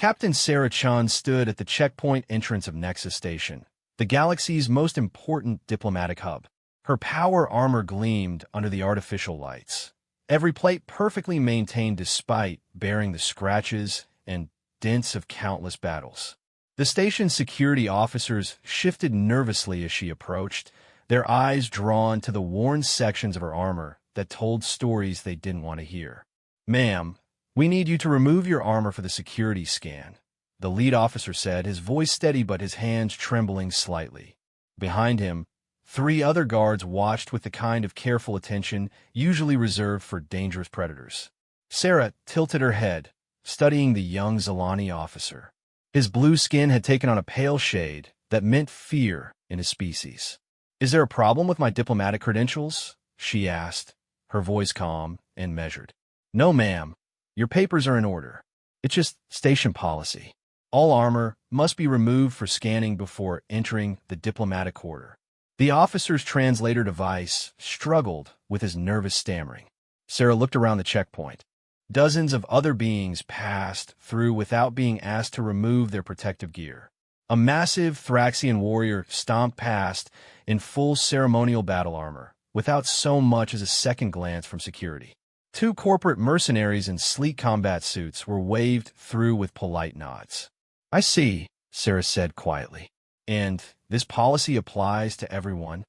Captain Sarah Chun stood at the checkpoint entrance of Nexus Station, the galaxy's most important diplomatic hub. Her power armor gleamed under the artificial lights, every plate perfectly maintained despite bearing the scratches and dents of countless battles. The station's security officers shifted nervously as she approached, their eyes drawn to the worn sections of her armor that told stories they didn't want to hear. "Ma'am, we need you to remove your armor for the security scan," the lead officer said, his voice steady but his hands trembling slightly. Behind him, 3 other guards watched with the kind of careful attention usually reserved for dangerous predators. Sarah tilted her head, studying the young Zalani officer. His blue skin had taken on a pale shade that meant fear in his species. "Is there a problem with my diplomatic credentials?" she asked, her voice calm and measured. "No, ma'am. Your papers are in order. It's just station policy. All armor must be removed for scanning before entering the diplomatic quarter." The officer's translator device struggled with his nervous stammering. Sarah looked around the checkpoint. Dozens of other beings passed through without being asked to remove their protective gear. A massive Thraxian warrior stomped past in full ceremonial battle armor, without so much as a second glance from security. 2 corporate mercenaries in sleek combat suits were waved through with polite nods. "I see," Sarah said quietly. "And this policy applies to everyone?"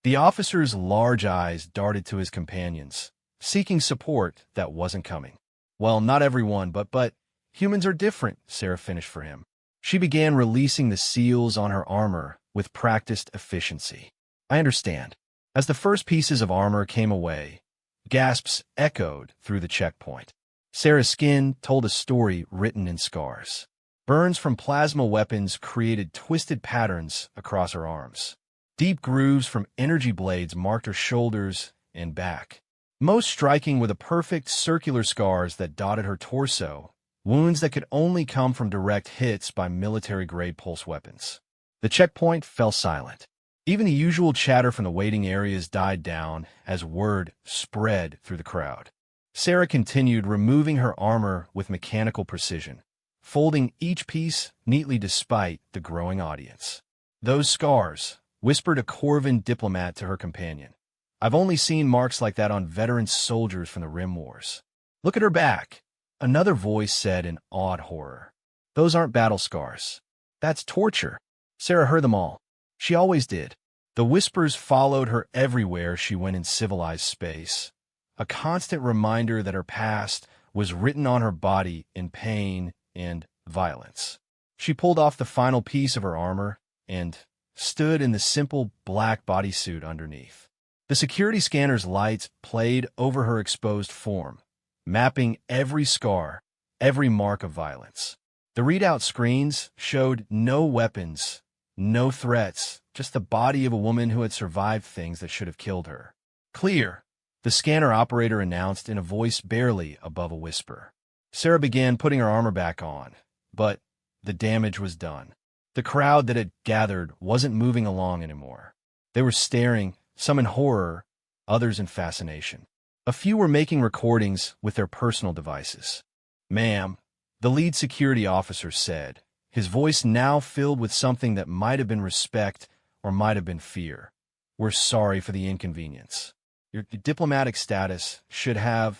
The officer's large eyes darted to his companions, seeking support that wasn't coming. "Well, not everyone, but humans are different," Sarah finished for him. She began releasing the seals on her armor with practiced efficiency. "I understand." As the first pieces of armor came away, gasps echoed through the checkpoint. Sarah's skin told a story written in scars. Burns from plasma weapons created twisted patterns across her arms. Deep grooves from energy blades marked her shoulders and back. Most striking were the perfect circular scars that dotted her torso, wounds that could only come from direct hits by military-grade pulse weapons. The checkpoint fell silent. Even the usual chatter from the waiting areas died down as word spread through the crowd. Sarah continued removing her armor with mechanical precision, folding each piece neatly despite the growing audience. "Those scars," whispered a Corvin diplomat to her companion. "I've only seen marks like that on veteran soldiers from the Rim Wars." "Look at her back," another voice said in awed horror. "Those aren't battle scars. That's torture." Sarah heard them all. She always did. The whispers followed her everywhere she went in civilized space, a constant reminder that her past was written on her body in pain and violence. She pulled off the final piece of her armor and stood in the simple black bodysuit underneath. The security scanner's lights played over her exposed form, mapping every scar, every mark of violence. The readout screens showed no weapons, no threats, just the body of a woman who had survived things that should have killed her. "Clear," the scanner operator announced in a voice barely above a whisper. Sarah began putting her armor back on, but the damage was done. The crowd that had gathered wasn't moving along anymore. They were staring, some in horror, others in fascination. A few were making recordings with their personal devices. "Ma'am," the lead security officer said, his voice now filled with something that might have been respect or might have been fear. "We're sorry for the inconvenience. Your diplomatic status should have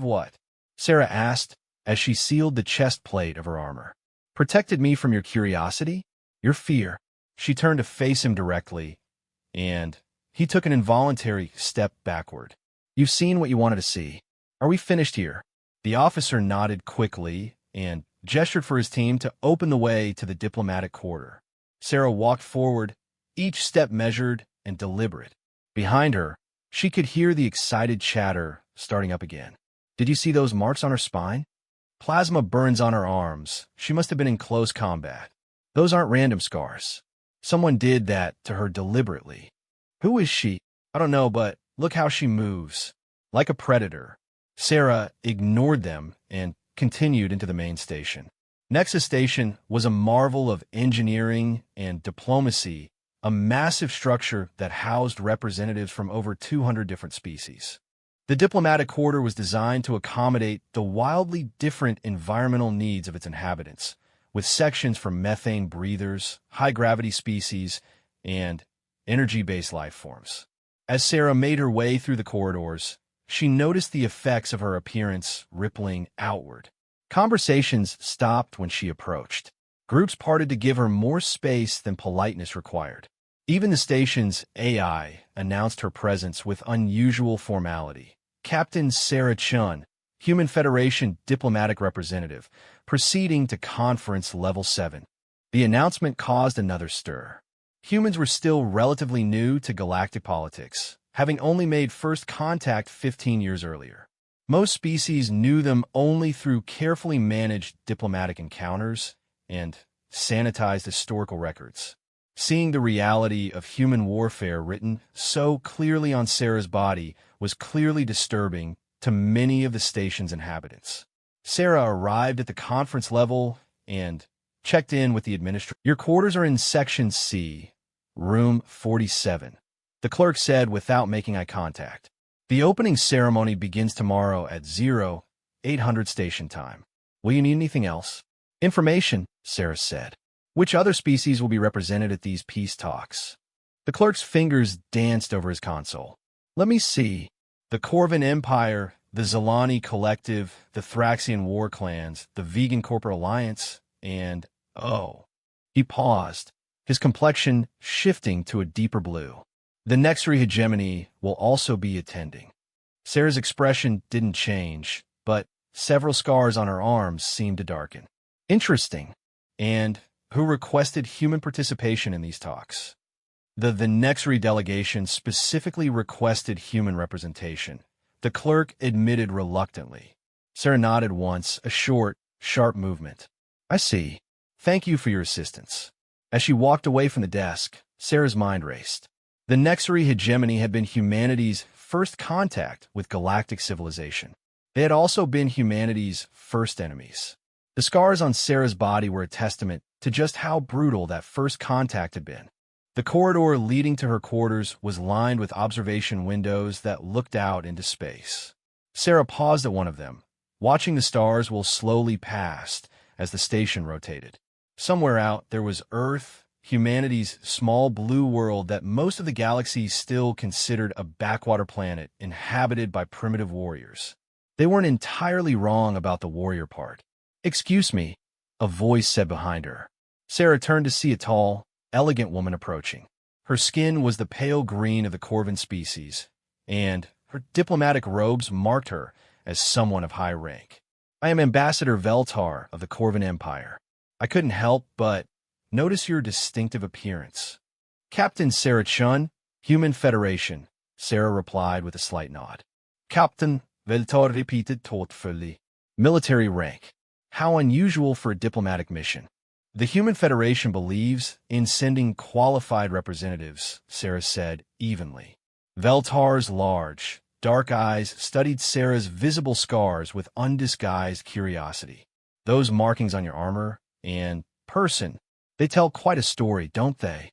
what?" Sarah asked as she sealed the chest plate of her armor. "Protected me from your curiosity, your fear." She turned to face him directly, and he took an involuntary step backward. "You've seen what you wanted to see. Are we finished here?" The officer nodded quickly and gestured for his team to open the way to the diplomatic quarter. Sarah walked forward, each step measured and deliberate. Behind her, she could hear the excited chatter starting up again. "Did you see those marks on her spine? Plasma burns on her arms. She must have been in close combat. Those aren't random scars. Someone did that to her deliberately. Who is she? I don't know, but look how she moves. Like a predator." Sarah ignored them and continued into the main station. Nexus Station was a marvel of engineering and diplomacy, a massive structure that housed representatives from over 200 different species. The diplomatic corridor was designed to accommodate the wildly different environmental needs of its inhabitants, with sections for methane breathers, high-gravity species, and energy-based life forms. As Sarah made her way through the corridors, she noticed the effects of her appearance rippling outward. Conversations stopped when she approached. Groups parted to give her more space than politeness required. Even the station's AI announced her presence with unusual formality. Captain Sarah Chun, Human Federation diplomatic representative, proceeding to Conference Level 7. The announcement caused another stir. Humans were still relatively new to galactic politics, having only made first contact 15 years earlier. Most species knew them only through carefully managed diplomatic encounters and sanitized historical records. Seeing the reality of human warfare written so clearly on Sarah's body was clearly disturbing to many of the station's inhabitants. Sarah arrived at the conference level and checked in with the administrator. "Your quarters are in Section C, Room 47, the clerk said without making eye contact. "The opening ceremony begins tomorrow at 0800 station time. Will you need anything else?" "Information," Sarah said. "Which other species will be represented at these peace talks?" The clerk's fingers danced over his console. "Let me see. The Corvin Empire, the Zalani Collective, the Thraxian War Clans, the Vegan Corporate Alliance, and, oh." He paused, his complexion shifting to a deeper blue. "The Nexary Hegemony will also be attending." Sarah's expression didn't change, but several scars on her arms seemed to darken. "Interesting. And who requested human participation in these talks?" The Nexary delegation specifically requested human representation. The clerk admitted reluctantly. Sarah nodded once, a short, sharp movement. "I see. Thank you for your assistance." As she walked away from the desk, Sarah's mind raced. The Nexary hegemony had been humanity's first contact with galactic civilization. They had also been humanity's first enemies. The scars on Sarah's body were a testament to just how brutal that first contact had been. The corridor leading to her quarters was lined with observation windows that looked out into space. Sarah paused at one of them, watching the stars whirl slowly past as the station rotated. Somewhere out there was Earth, humanity's small blue world that most of the galaxy still considered a backwater planet inhabited by primitive warriors. They weren't entirely wrong about the warrior part. "Excuse me," a voice said behind her. Sarah turned to see a tall, elegant woman approaching. Her skin was the pale green of the Corvin species, and her diplomatic robes marked her as someone of high rank. "I am Ambassador Veltar of the Corvin Empire. I couldn't help but notice your distinctive appearance." "Captain Sarah Chun, Human Federation," Sarah replied with a slight nod. Captain Veltar repeated thoughtfully. "Military rank. How unusual for a diplomatic mission." "The Human Federation believes in sending qualified representatives," Sarah said evenly. Veltar's large, dark eyes studied Sarah's visible scars with undisguised curiosity. "Those markings on your armor and person, they tell quite a story, don't they?"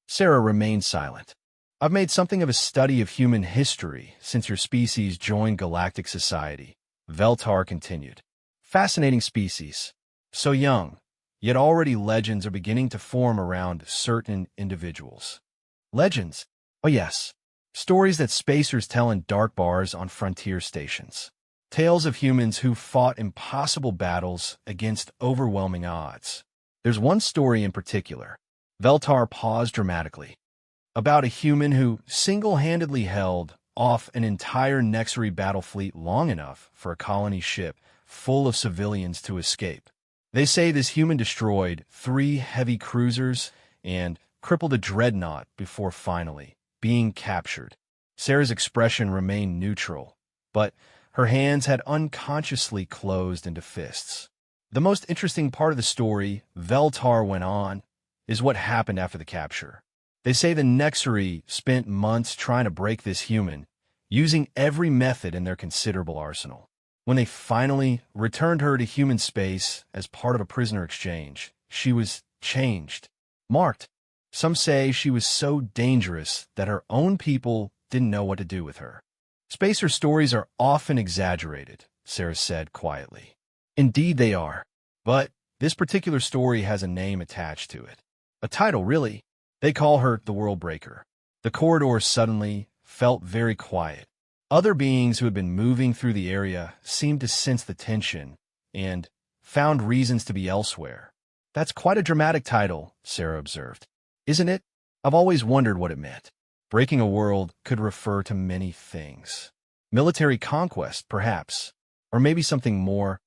Sarah remained silent. "I've made something of a study of human history since your species joined galactic society," Veltar continued. "Fascinating species. So young, yet already legends are beginning to form around certain individuals." "Legends?" "Oh yes. Stories that spacers tell in dark bars on frontier stations. Tales of humans who fought impossible battles against overwhelming odds. There's one story in particular." Veltar paused dramatically. "About a human who single-handedly held off an entire Nexary battle fleet long enough for a colony ship full of civilians to escape. They say this human destroyed 3 heavy cruisers and crippled a dreadnought before finally being captured." Sarah's expression remained neutral, but her hands had unconsciously closed into fists. "The most interesting part of the story," Veltar went on, "is what happened after the capture. They say the Nexary spent months trying to break this human, using every method in their considerable arsenal. When they finally returned her to human space as part of a prisoner exchange, she was changed, marked. Some say she was so dangerous that her own people didn't know what to do with her." Spacer stories are often exaggerated, Sarah said quietly. Indeed they are. But this particular story has a name attached to it. A title, really. They call her the World Breaker. The corridor suddenly felt very quiet. Other beings who had been moving through the area seemed to sense the tension and found reasons to be elsewhere. That's quite a dramatic title, Sarah observed. Isn't it? I've always wondered what it meant. Breaking a world could refer to many things. Military conquest, perhaps, or maybe something more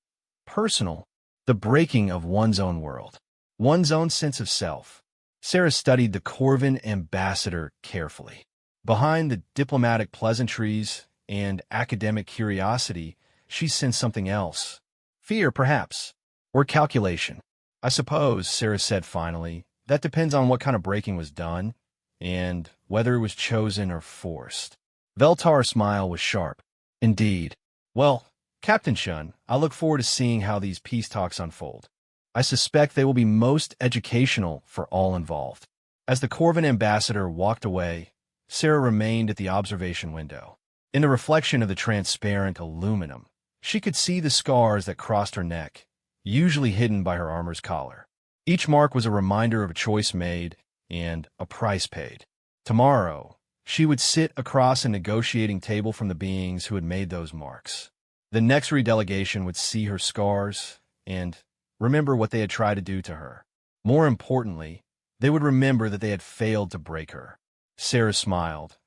personal, the breaking of one's own world, one's own sense of self. Sarah studied the Corvin ambassador carefully. Behind the diplomatic pleasantries and academic curiosity, she sensed something else. Fear, perhaps, or calculation. I suppose, Sarah said finally, that depends on what kind of breaking was done, and whether it was chosen or forced. Veltar's smile was sharp. Indeed. Well, Captain Shun, I look forward to seeing how these peace talks unfold. I suspect they will be most educational for all involved. As the Corvin ambassador walked away, Sarah remained at the observation window. In the reflection of the transparent aluminum, she could see the scars that crossed her neck, usually hidden by her armor's collar. Each mark was a reminder of a choice made and a price paid. Tomorrow, she would sit across a negotiating table from the beings who had made those marks. The next redelegation would see her scars and remember what they had tried to do to her. More importantly, they would remember that they had failed to break her. Sarah smiled,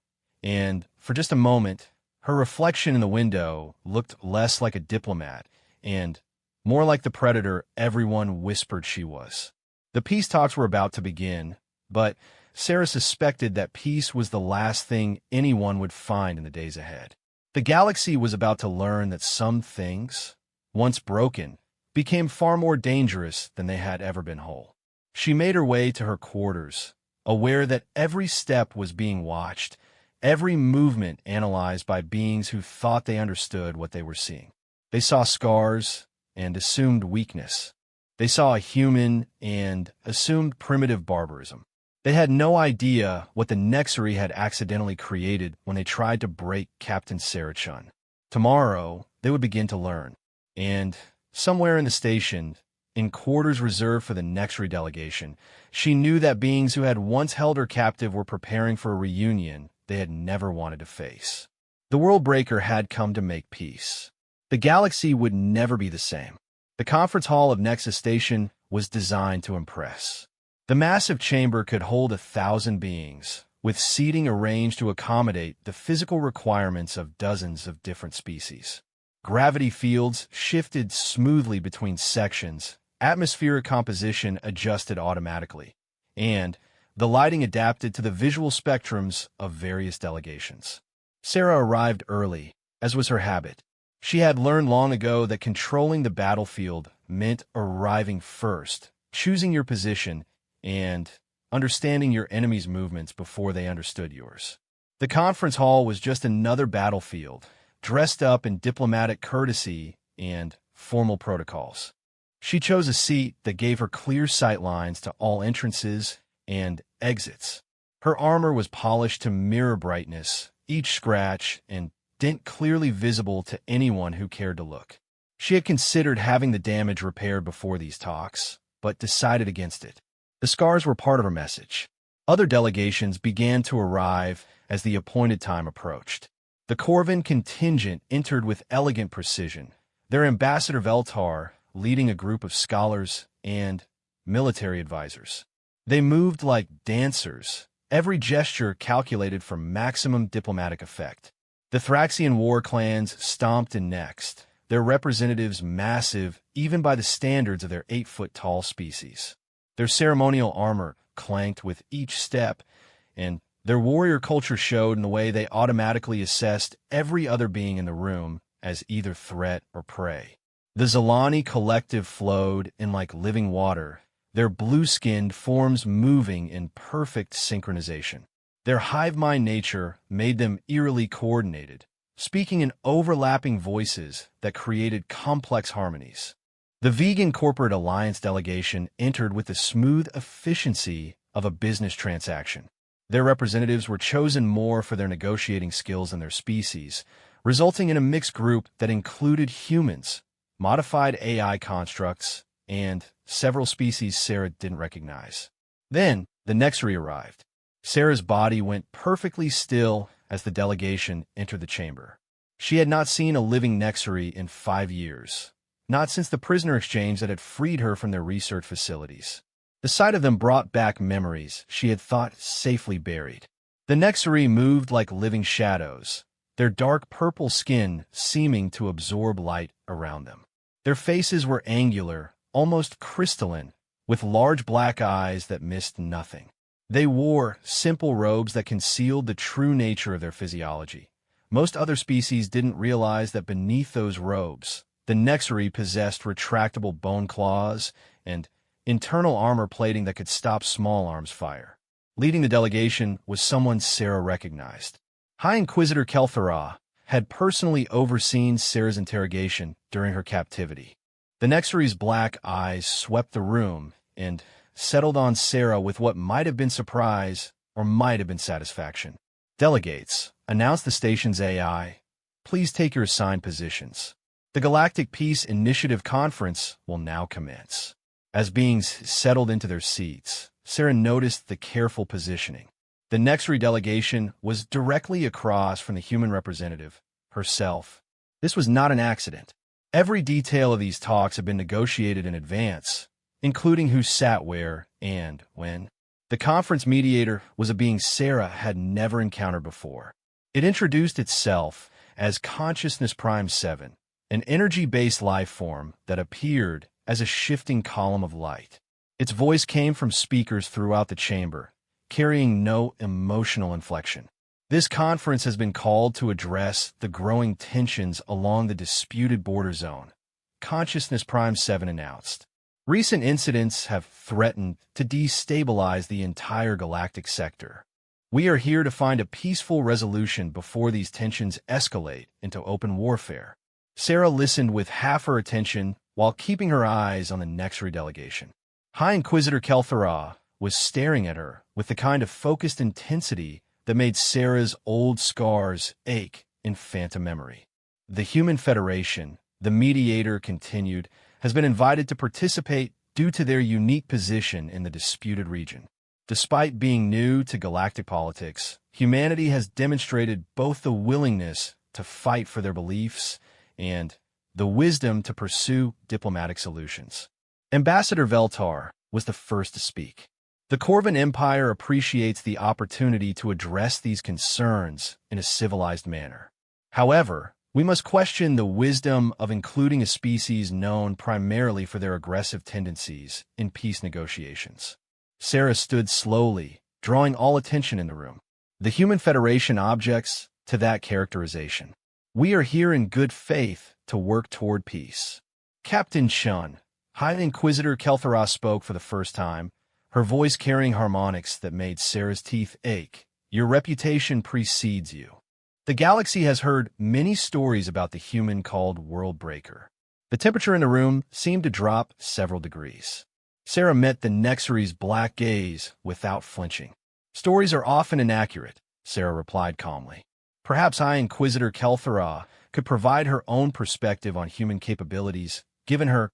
and for just a moment, her reflection in the window looked less like a diplomat and more like the predator everyone whispered she was. The peace talks were about to begin, but Sarah suspected that peace was the last thing anyone would find in the days ahead. The galaxy was about to learn that some things, once broken, became far more dangerous than they had ever been whole. She made her way to her quarters, aware that every step was being watched, every movement analyzed by beings who thought they understood what they were seeing. They saw scars and assumed weakness. They saw a human and assumed primitive barbarism. They had no idea what the Nexery had accidentally created when they tried to break Captain Sarah Chun. Tomorrow, they would begin to learn. And somewhere in the station, in quarters reserved for the Nexery delegation, she knew that beings who had once held her captive were preparing for a reunion they had never wanted to face. The World Breaker had come to make peace. The galaxy would never be the same. The conference hall of Nexus Station was designed to impress. The massive chamber could hold 1,000 beings, with seating arranged to accommodate the physical requirements of dozens of different species. Gravity fields shifted smoothly between sections, atmospheric composition adjusted automatically, and the lighting adapted to the visual spectrums of various delegations. Sarah arrived early, as was her habit. She had learned long ago that controlling the battlefield meant arriving first, choosing your position, and understanding your enemy's movements before they understood yours. The conference hall was just another battlefield, dressed up in diplomatic courtesy and formal protocols. She chose a seat that gave her clear sight lines to all entrances and exits. Her armor was polished to mirror brightness, each scratch and dent clearly visible to anyone who cared to look. She had considered having the damage repaired before these talks, but decided against it. The scars were part of her message. Other delegations began to arrive as the appointed time approached. The Corvin contingent entered with elegant precision, their ambassador Veltar leading a group of scholars and military advisors. They moved like dancers, every gesture calculated for maximum diplomatic effect. The Thraxian war clans stomped in next, their representatives massive even by the standards of their 8-foot-tall species. Their ceremonial armor clanked with each step, and their warrior culture showed in the way they automatically assessed every other being in the room as either threat or prey. The Zalani collective flowed in like living water, their blue-skinned forms moving in perfect synchronization. Their hive-mind nature made them eerily coordinated, speaking in overlapping voices that created complex harmonies. The Vegan Corporate Alliance delegation entered with the smooth efficiency of a business transaction. Their representatives were chosen more for their negotiating skills than their species, resulting in a mixed group that included humans, modified AI constructs, and several species Sarah didn't recognize. Then, the Nexari arrived. Sarah's body went perfectly still as the delegation entered the chamber. She had not seen a living Nexari in 5 years, not since the prisoner exchange that had freed her from their research facilities. The sight of them brought back memories she had thought safely buried. The Nexari moved like living shadows, their dark purple skin seeming to absorb light around them. Their faces were angular, almost crystalline, with large black eyes that missed nothing. They wore simple robes that concealed the true nature of their physiology. Most other species didn't realize that beneath those robes, the Nexari possessed retractable bone claws and internal armor plating that could stop small arms fire. Leading the delegation was someone Sarah recognized. High Inquisitor Kel'Thuzad had personally overseen Sarah's interrogation during her captivity. The Nexari's black eyes swept the room and settled on Sarah with what might have been surprise or might have been satisfaction. "Delegates," announced the station's AI, "please take your assigned positions. The Galactic Peace Initiative Conference will now commence." As beings settled into their seats, Sarah noticed the careful positioning. The Nexari delegation was directly across from the human representative, herself. This was not an accident. Every detail of these talks had been negotiated in advance, including who sat where and when. The conference mediator was a being Sarah had never encountered before. It introduced itself as Consciousness Prime 7, an energy-based life form that appeared as a shifting column of light. Its voice came from speakers throughout the chamber, carrying no emotional inflection. "This conference has been called to address the growing tensions along the disputed border zone," Consciousness Prime 7 announced. "Recent incidents have threatened to destabilize the entire galactic sector. We are here to find a peaceful resolution before these tensions escalate into open warfare." Sarah listened with half her attention while keeping her eyes on the Nexari delegation. High Inquisitor Kel'Thuzad was staring at her with the kind of focused intensity that made Sarah's old scars ache in phantom memory. "The Human Federation," the mediator continued, "has been invited to participate due to their unique position in the disputed region. Despite being new to galactic politics, humanity has demonstrated both the willingness to fight for their beliefs and the wisdom to pursue diplomatic solutions." Ambassador Veltar was the first to speak. "The Corvin Empire appreciates the opportunity to address these concerns in a civilized manner. However, we must question the wisdom of including a species known primarily for their aggressive tendencies in peace negotiations." Sarah stood slowly, drawing all attention in the room. "The Human Federation objects to that characterization. We are here in good faith to work toward peace." Captain Chun, High Inquisitor Kel'Thuzad spoke for the first time, her voice carrying harmonics that made Sarah's teeth ache. "Your reputation precedes you. The galaxy has heard many stories about the human called World Breaker." The temperature in the room seemed to drop several degrees. Sarah met the Nexari's black gaze without flinching. "Stories are often inaccurate," Sarah replied calmly. Perhaps High Inquisitor Kel'Thuzad could provide her own perspective on human capabilities, given her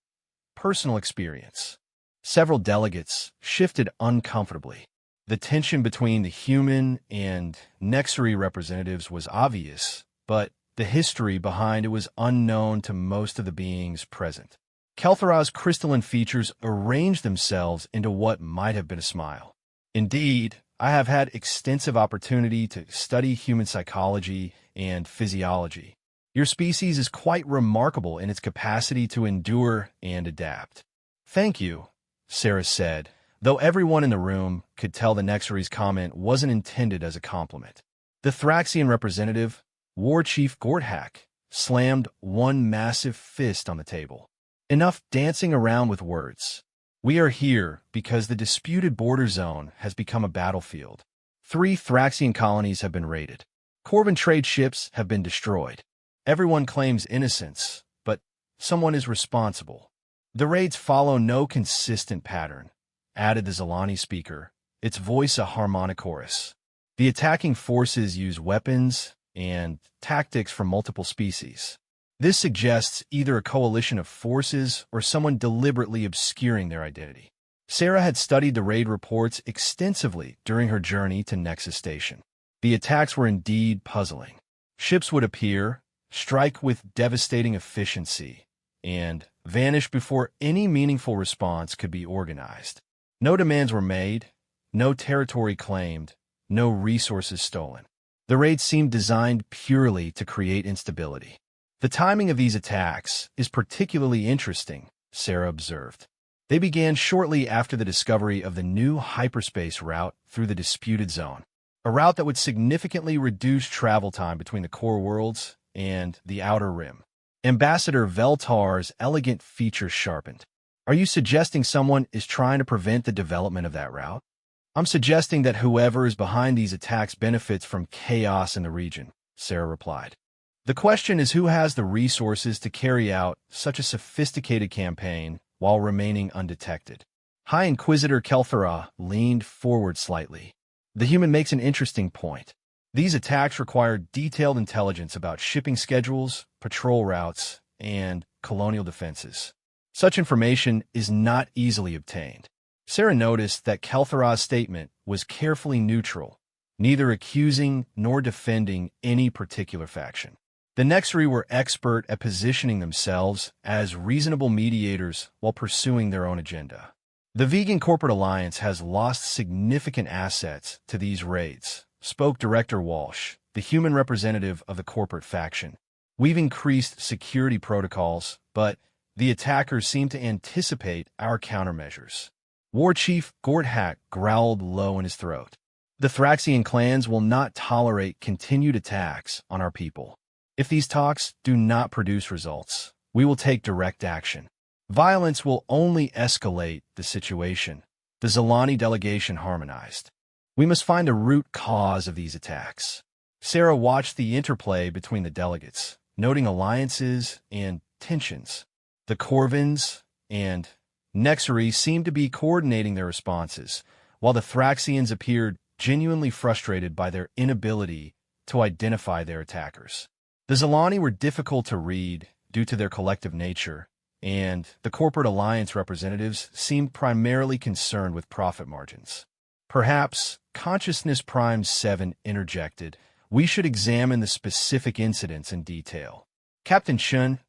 personal experience. Several delegates shifted uncomfortably. The tension between the human and Nexari representatives was obvious, but the history behind it was unknown to most of the beings present. Kel'Thuzad's crystalline features arranged themselves into what might have been a smile. "Indeed, I have had extensive opportunity to study human psychology and physiology. Your species is quite remarkable in its capacity to endure and adapt." "Thank you," Sarah said, though everyone in the room could tell the Nexari's comment wasn't intended as a compliment. The Thraxian representative, War Chief Gorthak, slammed one massive fist on the table. "Enough dancing around with words. We are here because the disputed border zone has become a battlefield. 3 Thraxian colonies have been raided. Corvin trade ships have been destroyed. Everyone claims innocence, but someone is responsible. The raids follow no consistent pattern," added the Zalani speaker, its voice a harmonic chorus. The attacking forces use weapons and tactics from multiple species. This suggests either a coalition of forces or someone deliberately obscuring their identity. Sarah had studied the raid reports extensively during her journey to Nexus Station. The attacks were indeed puzzling. Ships would appear, strike with devastating efficiency, and vanish before any meaningful response could be organized. No demands were made, no territory claimed, no resources stolen. The raids seemed designed purely to create instability. The timing of these attacks is particularly interesting, Sarah observed. They began shortly after the discovery of the new hyperspace route through the disputed zone, a route that would significantly reduce travel time between the core worlds and the Outer Rim. Ambassador Veltar's elegant features sharpened. Are you suggesting someone is trying to prevent the development of that route? I'm suggesting that whoever is behind these attacks benefits from chaos in the region, Sarah replied. The question is who has the resources to carry out such a sophisticated campaign while remaining undetected. High Inquisitor Kelthara leaned forward slightly. The human makes an interesting point. These attacks require detailed intelligence about shipping schedules, patrol routes, and colonial defenses. Such information is not easily obtained. Sarah noticed that Kelthara's statement was carefully neutral, neither accusing nor defending any particular faction. The Nexari were expert at positioning themselves as reasonable mediators while pursuing their own agenda. The Vegan Corporate Alliance has lost significant assets to these raids, spoke Director Walsh, the human representative of the corporate faction. We've increased security protocols, but the attackers seem to anticipate our countermeasures. War Chief Gorthak growled low in his throat. The Thraxian clans will not tolerate continued attacks on our people. If these talks do not produce results, we will take direct action. Violence will only escalate the situation. The Zilani delegation harmonized. We must find a root cause of these attacks. Sarah watched the interplay between the delegates, noting alliances and tensions. The Corvins and Nexari seemed to be coordinating their responses, while the Thraxians appeared genuinely frustrated by their inability to identify their attackers. The Zilani were difficult to read due to their collective nature, and the corporate alliance representatives seemed primarily concerned with profit margins. Perhaps Consciousness Prime 7 interjected, "We should examine the specific incidents in detail." Captain Chun,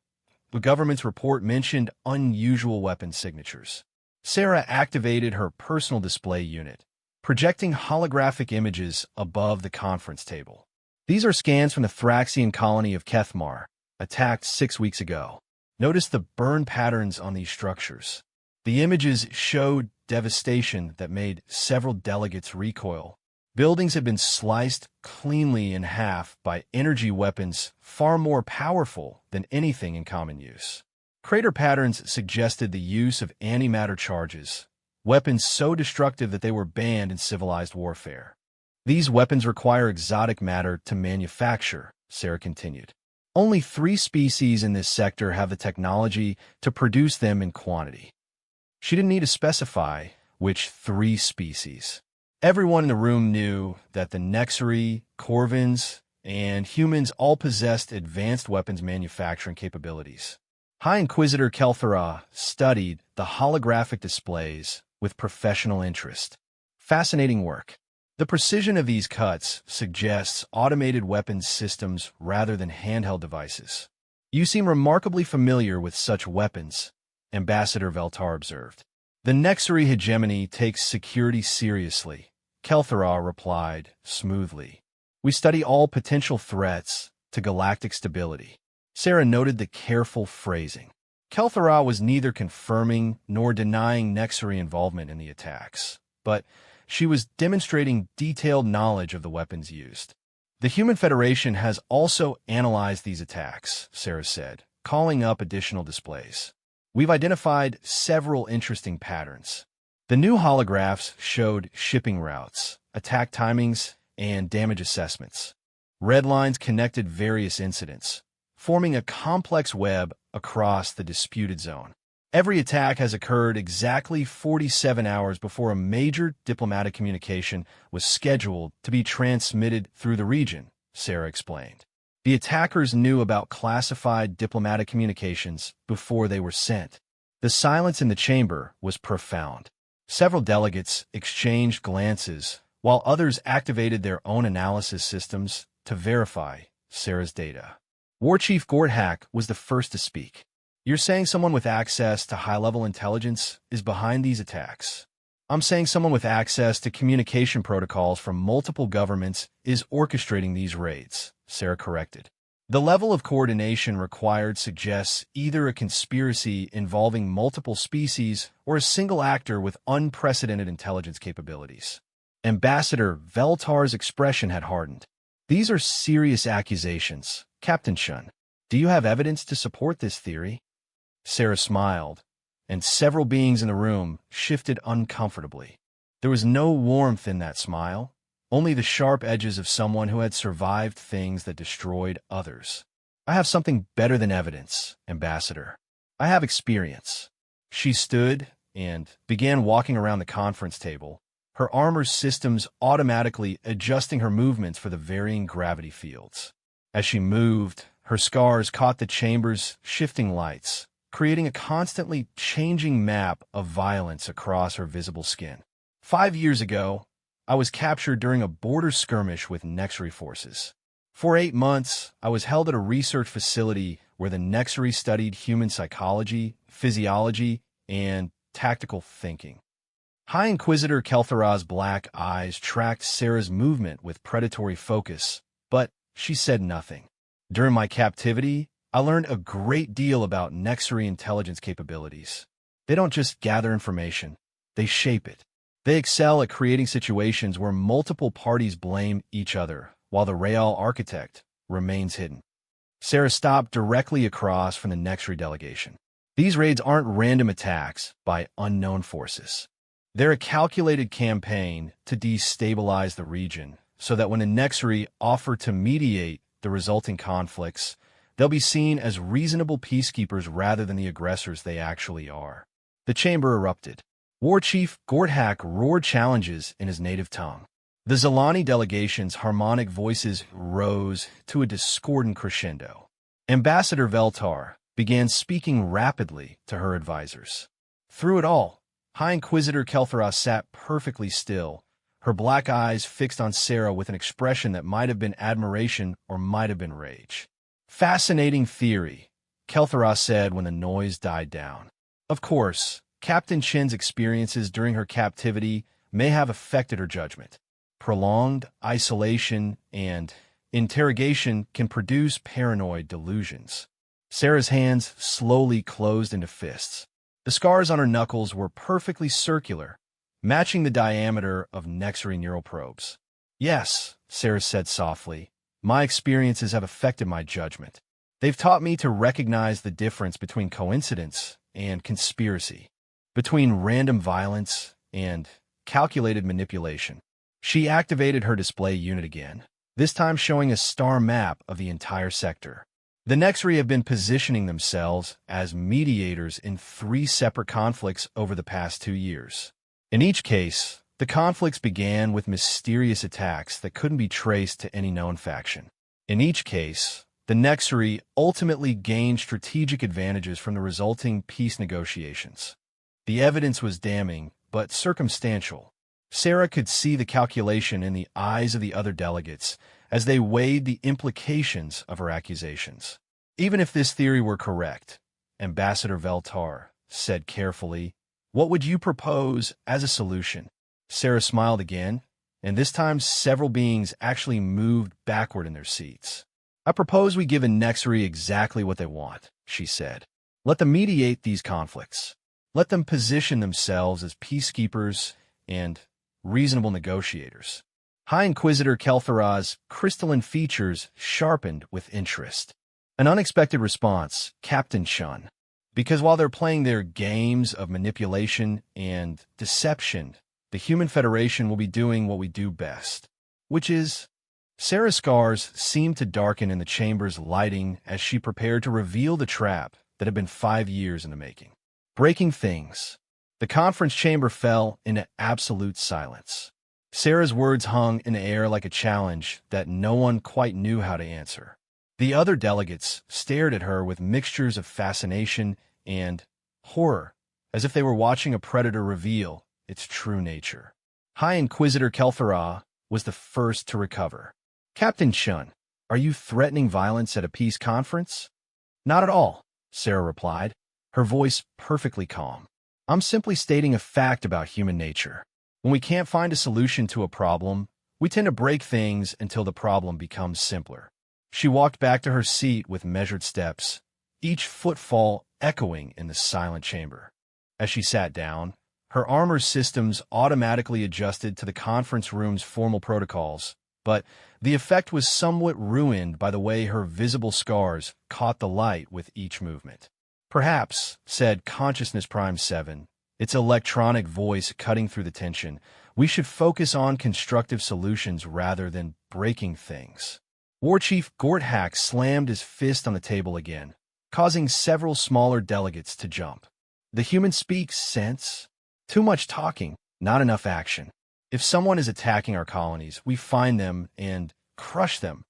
the government's report mentioned unusual weapon signatures. Sarah activated her personal display unit, projecting holographic images above the conference table. These are scans from the Thraxian colony of Kethmar, attacked 6 weeks ago. Notice the burn patterns on these structures. The images showed devastation that made several delegates recoil. Buildings had been sliced cleanly in half by energy weapons far more powerful than anything in common use. Crater patterns suggested the use of antimatter charges, weapons so destructive that they were banned in civilized warfare. These weapons require exotic matter to manufacture, Sarah continued. Only 3 species in this sector have the technology to produce them in quantity. She didn't need to specify which 3 species. Everyone in the room knew that the Nexari, Corvins, and humans all possessed advanced weapons manufacturing capabilities. High Inquisitor Kelthara studied the holographic displays with professional interest. Fascinating work. The precision of these cuts suggests automated weapons systems rather than handheld devices. You seem remarkably familiar with such weapons, Ambassador Veltar observed. The Nexari hegemony takes security seriously, Kelthara replied smoothly. We study all potential threats to galactic stability. Sarah noted the careful phrasing. Kelthara was neither confirming nor denying Nexari involvement in the attacks, but she was demonstrating detailed knowledge of the weapons used. The Human Federation has also analyzed these attacks, Sarah said, calling up additional displays. We've identified several interesting patterns. The new holographs showed shipping routes, attack timings, and damage assessments. Red lines connected various incidents, forming a complex web across the disputed zone. Every attack has occurred exactly 47 hours before a major diplomatic communication was scheduled to be transmitted through the region, Sarah explained. The attackers knew about classified diplomatic communications before they were sent. The silence in the chamber was profound. Several delegates exchanged glances, while others activated their own analysis systems to verify Sarah's data. War Chief Gorthak was the first to speak. You're saying someone with access to high-level intelligence is behind these attacks? I'm saying someone with access to communication protocols from multiple governments is orchestrating these raids, Sarah corrected. The level of coordination required suggests either a conspiracy involving multiple species or a single actor with unprecedented intelligence capabilities. Ambassador Veltar's expression had hardened. These are serious accusations, Captain Shun. Do you have evidence to support this theory? Sarah smiled, and several beings in the room shifted uncomfortably. There was no warmth in that smile, only the sharp edges of someone who had survived things that destroyed others. I have something better than evidence, Ambassador. I have experience. She stood and began walking around the conference table, her armor systems automatically adjusting her movements for the varying gravity fields. As she moved, her scars caught the chamber's shifting lights, creating a constantly changing map of violence across her visible skin. 5 years ago, I was captured during a border skirmish with Nexari forces. For 8 months, I was held at a research facility where the Nexari studied human psychology, physiology, and tactical thinking. High Inquisitor Kel'Thuz's black eyes tracked Sarah's movement with predatory focus, but she said nothing. During my captivity, I learned a great deal about Nexari intelligence capabilities. They don't just gather information, they shape it. They excel at creating situations where multiple parties blame each other, while the Real Architect remains hidden. Sarah stopped directly across from the Nexari delegation. These raids aren't random attacks by unknown forces. They're a calculated campaign to destabilize the region, so that when the Nexari offer to mediate the resulting conflicts, they'll be seen as reasonable peacekeepers rather than the aggressors they actually are. The chamber erupted. War Chief Gorthak roared challenges in his native tongue. The Zilani delegation's harmonic voices rose to a discordant crescendo. Ambassador Veltar began speaking rapidly to her advisors. Through it all, High Inquisitor Kel'Thuz sat perfectly still, her black eyes fixed on Sarah with an expression that might have been admiration or might have been rage. Fascinating theory, Kel'Thuz said when the noise died down. Of course, Captain Chin's experiences during her captivity may have affected her judgment. Prolonged isolation and interrogation can produce paranoid delusions. Sarah's hands slowly closed into fists. The scars on her knuckles were perfectly circular, matching the diameter of Nexari neural probes. Yes, Sarah said softly, my experiences have affected my judgment. They've taught me to recognize the difference between coincidence and conspiracy, between random violence and calculated manipulation. She activated her display unit again, this time showing a star map of the entire sector. The Nexari have been positioning themselves as mediators in 3 separate conflicts over the past 2 years. In each case, the conflicts began with mysterious attacks that couldn't be traced to any known faction. In each case, the Nexari ultimately gained strategic advantages from the resulting peace negotiations. The evidence was damning, but circumstantial. Sarah could see the calculation in the eyes of the other delegates as they weighed the implications of her accusations. Even if this theory were correct, Ambassador Veltar said carefully, what would you propose as a solution? Sarah smiled again, and this time several beings actually moved backward in their seats. I propose we give a Nexari exactly what they want, she said. Let them mediate these conflicts. Let them position themselves as peacekeepers and reasonable negotiators. High Inquisitor Kel'Thuz's crystalline features sharpened with interest. An unexpected response, Captain Shun. Because while they're playing their games of manipulation and deception, the Human Federation will be doing what we do best, which is... Sarah's scars seemed to darken in the chamber's lighting as she prepared to reveal the trap that had been 5 years in the making. Breaking things. The conference chamber fell into absolute silence. Sarah's words hung in the air like a challenge that no one quite knew how to answer. The other delegates stared at her with mixtures of fascination and horror, as if they were watching a predator reveal its true nature. High Inquisitor Kelthara was the first to recover. "Captain Chun, are you threatening violence at a peace conference?" "Not at all," Sarah replied, her voice perfectly calm. "I'm simply stating a fact about human nature. When we can't find a solution to a problem, we tend to break things until the problem becomes simpler." She walked back to her seat with measured steps, each footfall echoing in the silent chamber. As she sat down, her armor systems automatically adjusted to the conference room's formal protocols, but the effect was somewhat ruined by the way her visible scars caught the light with each movement. "Perhaps," said Consciousness Prime 7, its electronic voice cutting through the tension, "we should focus on constructive solutions rather than breaking things." War Chief Gorthak slammed his fist on the table again, causing several smaller delegates to jump. "The human speaks sense. Too much talking, not enough action. If someone is attacking our colonies, we find them and crush them.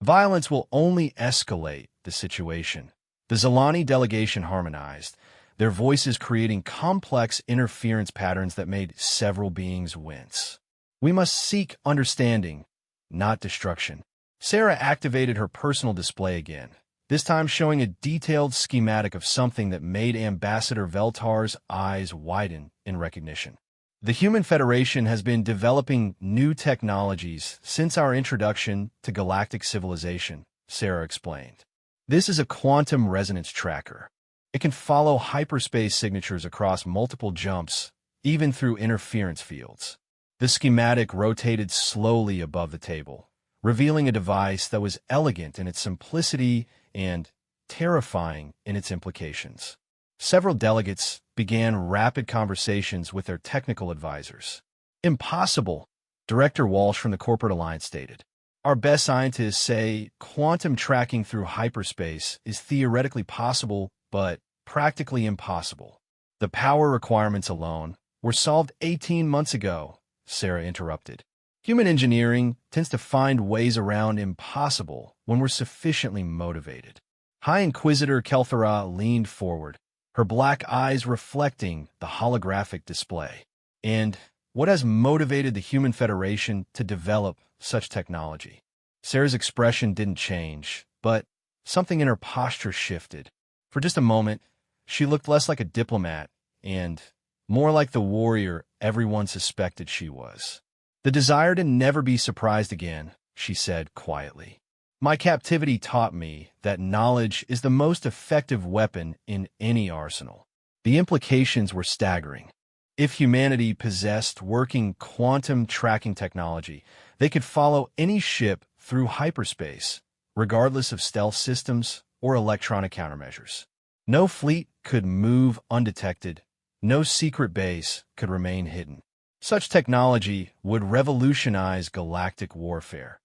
Violence will only escalate the situation." The Zalani delegation harmonized, their voices creating complex interference patterns that made several beings wince. "We must seek understanding, not destruction." Sarah activated her personal display again, this time showing a detailed schematic of something that made Ambassador Veltar's eyes widen in recognition. "The Human Federation has been developing new technologies since our introduction to galactic civilization," Sarah explained. "This is a quantum resonance tracker. It can follow hyperspace signatures across multiple jumps, even through interference fields." The schematic rotated slowly above the table, revealing a device that was elegant in its simplicity and terrifying in its implications. Several delegates began rapid conversations with their technical advisors. "Impossible," Director Walsh from the Corporate Alliance stated. "Our best scientists say quantum tracking through hyperspace is theoretically possible, but practically impossible. The power requirements alone were solved 18 months ago," Sarah interrupted. "Human engineering tends to find ways around impossible when we're sufficiently motivated." High Inquisitor Kelthara leaned forward, her black eyes reflecting the holographic display. "And what has motivated the Human Federation to develop such technology?" Sarah's expression didn't change, but something in her posture shifted. For just a moment, she looked less like a diplomat and more like the warrior everyone suspected she was. "The desire to never be surprised again," she said quietly. "My captivity taught me that knowledge is the most effective weapon in any arsenal." The implications were staggering. If humanity possessed working quantum tracking technology, they could follow any ship through hyperspace, regardless of stealth systems or electronic countermeasures. No fleet could move undetected. No secret base could remain hidden. Such technology would revolutionize galactic warfare.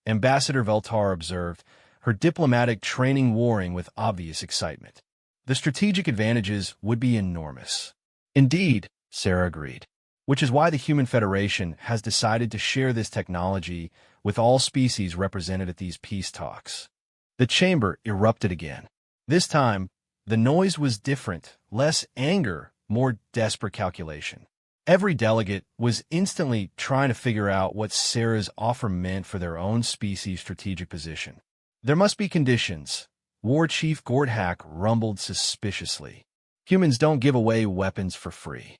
Ambassador Veltar observed, her diplomatic training warring with obvious excitement. "The strategic advantages would be enormous." "Indeed," Sarah agreed, "which is why the Human Federation has decided to share this technology with all species represented at these peace talks." The chamber erupted again. This time, the noise was different, less anger, more desperate calculation. Every delegate was instantly trying to figure out what Sarah's offer meant for their own species' strategic position. "There must be conditions," War Chief Gorthak rumbled suspiciously. "Humans don't give away weapons for free."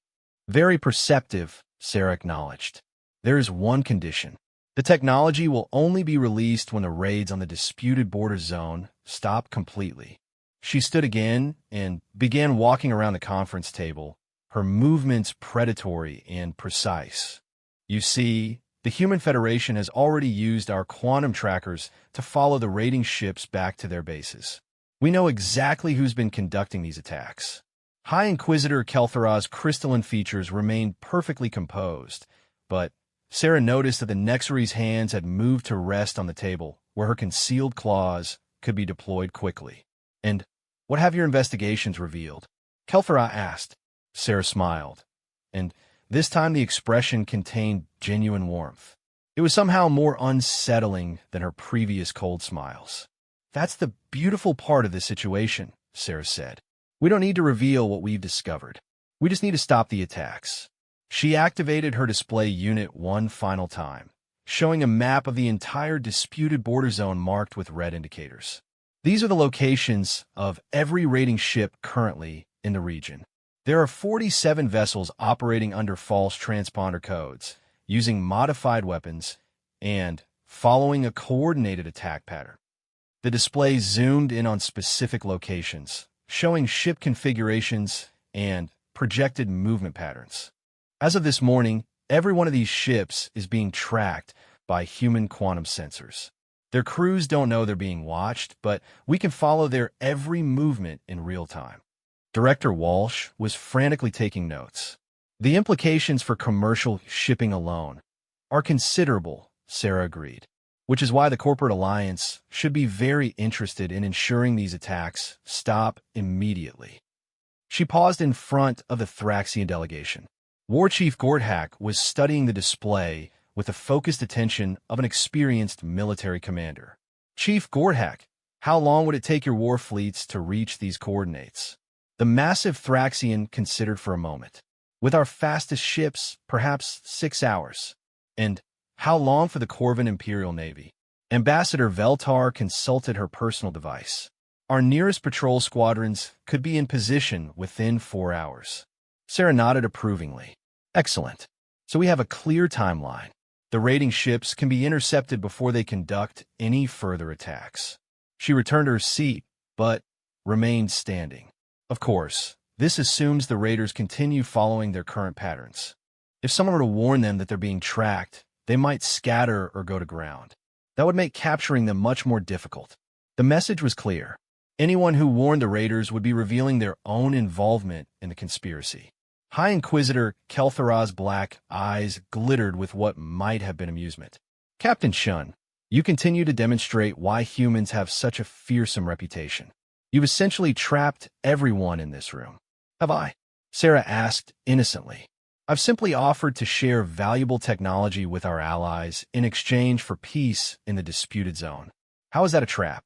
"Very perceptive," Sarah acknowledged. "There is one condition. The technology will only be released when the raids on the disputed border zone stop completely." She stood again and began walking around the conference table, her movements predatory and precise. "You see, the Human Federation has already used our quantum trackers to follow the raiding ships back to their bases. We know exactly who's been conducting these attacks." High Inquisitor Kelthara's crystalline features remained perfectly composed, but Sarah noticed that the Nexary's hands had moved to rest on the table, where her concealed claws could be deployed quickly. "And what have your investigations revealed?" Kelthara asked. Sarah smiled, and this time the expression contained genuine warmth. It was somehow more unsettling than her previous cold smiles. That's the beautiful part of this situation, Sarah said. We don't need to reveal what we've discovered. We just need to stop the attacks. She activated her display unit one final time, showing a map of the entire disputed border zone marked with red indicators. These are the locations of every raiding ship currently in the region. There are 47 vessels operating under false transponder codes, using modified weapons, and following a coordinated attack pattern. The display zoomed in on specific locations, showing ship configurations and projected movement patterns. As of this morning, every one of these ships is being tracked by human quantum sensors. Their crews don't know they're being watched, but we can follow their every movement in real time. Director Walsh was frantically taking notes. The implications for commercial shipping alone are considerable, Sarah agreed, which is why the corporate alliance should be very interested in ensuring these attacks stop immediately. She paused in front of the Thraxian delegation. War Chief Gorthak was studying the display with the focused attention of an experienced military commander. Chief Gorthak, how long would it take your war fleets to reach these coordinates? The massive Thraxian considered for a moment. With our fastest ships, perhaps 6 hours. And how long for the Corvin Imperial Navy? Ambassador Veltar consulted her personal device. Our nearest patrol squadrons could be in position within 4 hours. Sarah nodded approvingly. Excellent. So we have a clear timeline. The raiding ships can be intercepted before they conduct any further attacks. She returned to her seat, but remained standing. Of course, this assumes the raiders continue following their current patterns. If someone were to warn them that they're being tracked, they might scatter or go to ground. That would make capturing them much more difficult. The message was clear. Anyone who warned the raiders would be revealing their own involvement in the conspiracy. High Inquisitor Kelthara's black eyes glittered with what might have been amusement. Captain Shun, you continue to demonstrate why humans have such a fearsome reputation. You've essentially trapped everyone in this room. Have I? Sarah asked innocently. I've simply offered to share valuable technology with our allies in exchange for peace in the disputed zone. How is that a trap?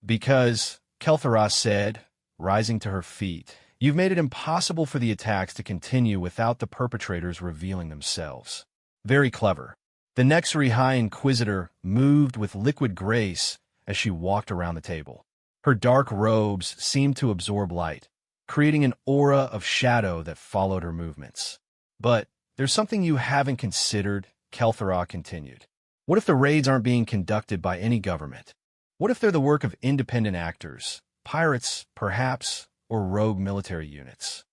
Because, Kelthara said, rising to her feet, you've made it impossible for the attacks to continue without the perpetrators revealing themselves. Very clever. The Nexari High Inquisitor moved with liquid grace as she walked around the table. Her dark robes seemed to absorb light, creating an aura of shadow that followed her movements. But there's something you haven't considered, Kelthara continued. What if the raids aren't being conducted by any government? What if they're the work of independent actors, pirates, perhaps, or rogue military units?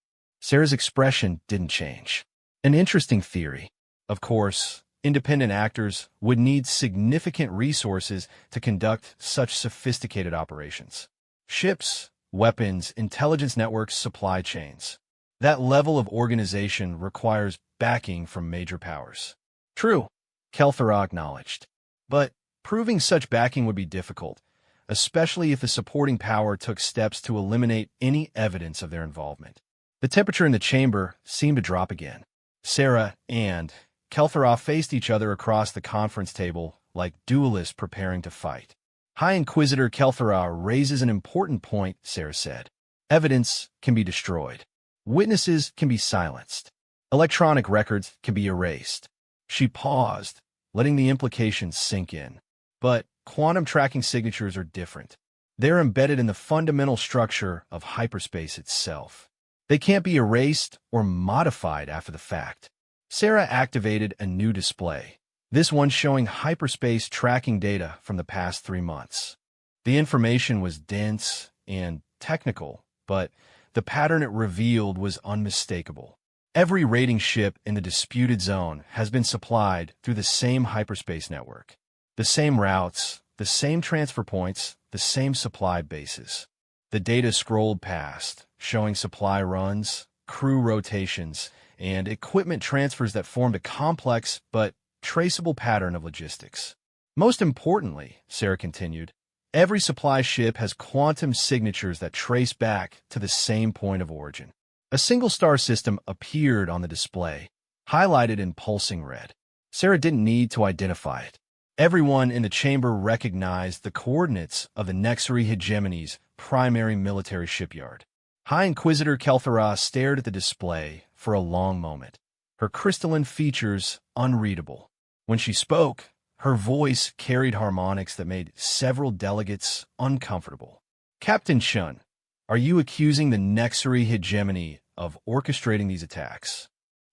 Sarah's expression didn't change. An interesting theory. Of course, independent actors would need significant resources to conduct such sophisticated operations. Ships, weapons, intelligence networks, supply chains. That level of organization requires backing from major powers. True, Kelthara acknowledged. But proving such backing would be difficult, especially if the supporting power took steps to eliminate any evidence of their involvement. The temperature in the chamber seemed to drop again. Sarah and Kelthara faced each other across the conference table like duelists preparing to fight. High Inquisitor Kelthara raises an important point, Sarah said. Evidence can be destroyed. Witnesses can be silenced. Electronic records can be erased. She paused, letting the implications sink in. But quantum tracking signatures are different. They're embedded in the fundamental structure of hyperspace itself. They can't be erased or modified after the fact. Sarah activated a new display, this one showing hyperspace tracking data from the past 3 months. The information was dense and technical, but the pattern it revealed was unmistakable. Every raiding ship in the disputed zone has been supplied through the same hyperspace network. The same routes, the same transfer points, the same supply bases. The data scrolled past, showing supply runs, crew rotations, and equipment transfers that formed a complex but traceable pattern of logistics. Most importantly, Sarah continued, every supply ship has quantum signatures that trace back to the same point of origin. A single star system appeared on the display, highlighted in pulsing red. Sarah didn't need to identify it. Everyone in the chamber recognized the coordinates of the Nexari hegemony's primary military shipyard. High Inquisitor Kel'Thara stared at the display for a long moment, her crystalline features unreadable. When she spoke, her voice carried harmonics that made several delegates uncomfortable. Captain Chun, are you accusing the Nexari hegemony of orchestrating these attacks?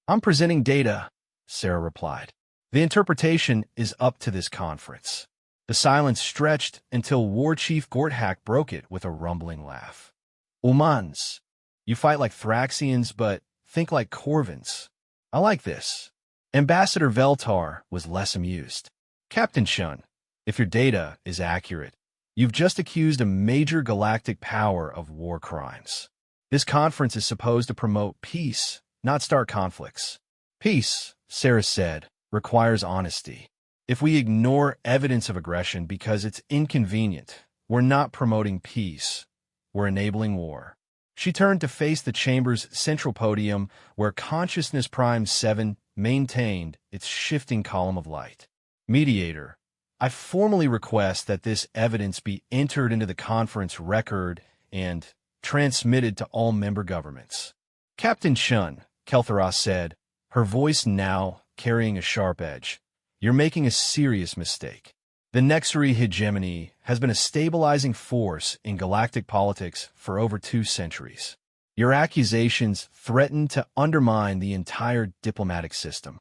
I'm presenting data, Sarah replied. The interpretation is up to this conference. The silence stretched until War Chief Gorthak broke it with a rumbling laugh. Umans, you fight like Thraxians, but think like Corvins. I like this. Ambassador Veltar was less amused. Captain Chun, if your data is accurate, you've just accused a major galactic power of war crimes. This conference is supposed to promote peace, not start conflicts. Peace, Sarah said, requires honesty. If we ignore evidence of aggression because it's inconvenient, we're not promoting peace. We're enabling war. She turned to face the chamber's central podium where Consciousness Prime 7 maintained its shifting column of light. Mediator, I formally request that this evidence be entered into the conference record and transmitted to all member governments. Captain Chun, Kel'Thara said, her voice now carrying a sharp edge. You're making a serious mistake. The Nexari hegemony has been a stabilizing force in galactic politics for over 2 centuries. Your accusations threaten to undermine the entire diplomatic system.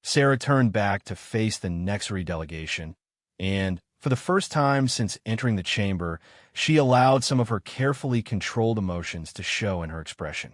Sarah turned back to face the Nexari delegation, and, for the first time since entering the chamber, she allowed some of her carefully controlled emotions to show in her expression.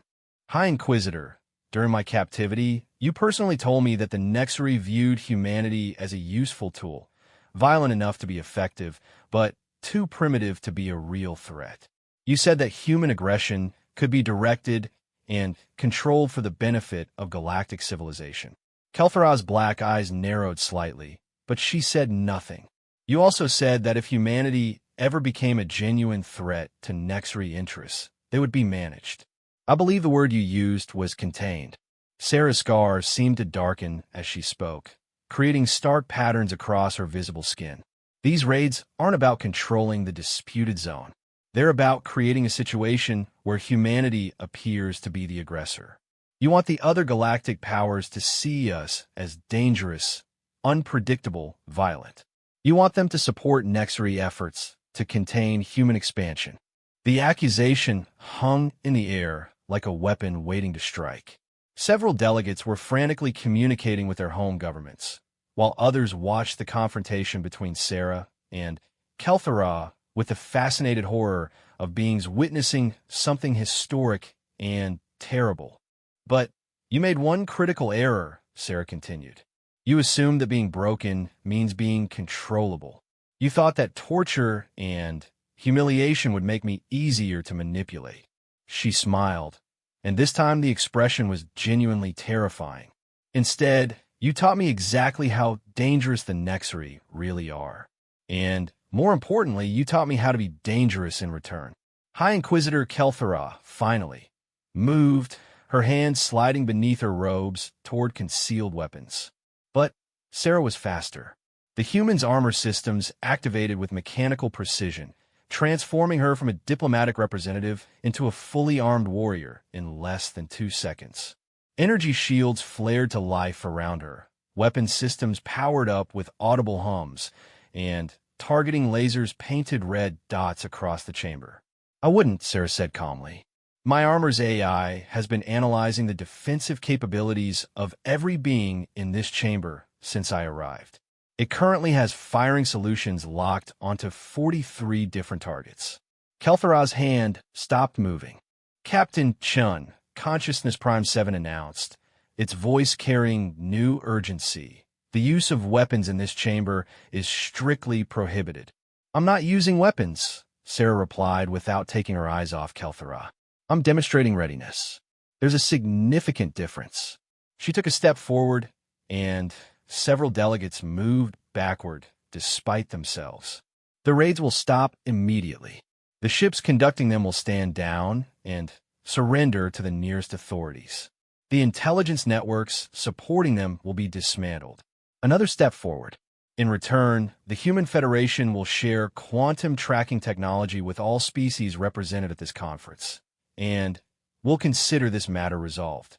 High Inquisitor, during my captivity, you personally told me that the Nexari viewed humanity as a useful tool, violent enough to be effective, but too primitive to be a real threat. You said that human aggression could be directed and controlled for the benefit of galactic civilization. Kel'Thara's black eyes narrowed slightly, but she said nothing. You also said that if humanity ever became a genuine threat to Nexari interests, they would be managed. I believe the word you used was contained. Sarah's scars seemed to darken as she spoke, creating stark patterns across her visible skin. These raids aren't about controlling the disputed zone. They're about creating a situation where humanity appears to be the aggressor. You want the other galactic powers to see us as dangerous, unpredictable, violent. You want them to support Nexari efforts to contain human expansion. The accusation hung in the air like a weapon waiting to strike. Several delegates were frantically communicating with their home governments, while others watched the confrontation between Sarah and Kel'Thara with the fascinated horror of beings witnessing something historic and terrible. But you made one critical error, Sarah continued. You assumed that being broken means being controllable. You thought that torture and humiliation would make me easier to manipulate. She smiled, and this time the expression was genuinely terrifying. Instead, you taught me exactly how dangerous the Nexari really are. And, more importantly, you taught me how to be dangerous in return. High Inquisitor Kel'Thara, finally, moved, her hands sliding beneath her robes toward concealed weapons. But Sarah was faster. The human's armor systems activated with mechanical precision, transforming her from a diplomatic representative into a fully armed warrior in less than 2 seconds. Energy shields flared to life around her, weapon systems powered up with audible hums, and targeting lasers painted red dots across the chamber. I wouldn't, Sarah said calmly. My armor's AI has been analyzing the defensive capabilities of every being in this chamber since I arrived. It currently has firing solutions locked onto 43 different targets. Kel'Thara's hand stopped moving. Captain Chun, Consciousness Prime 7 announced, its voice carrying new urgency. The use of weapons in this chamber is strictly prohibited. I'm not using weapons, Sarah replied without taking her eyes off Kel'Thara. I'm demonstrating readiness. There's a significant difference. She took a step forward, and several delegates moved backward despite themselves. The raids will stop immediately. The ships conducting them will stand down, and surrender to the nearest authorities. The intelligence networks supporting them will be dismantled. Another step forward. In return, the Human Federation will share quantum tracking technology with all species represented at this conference, and we'll consider this matter resolved.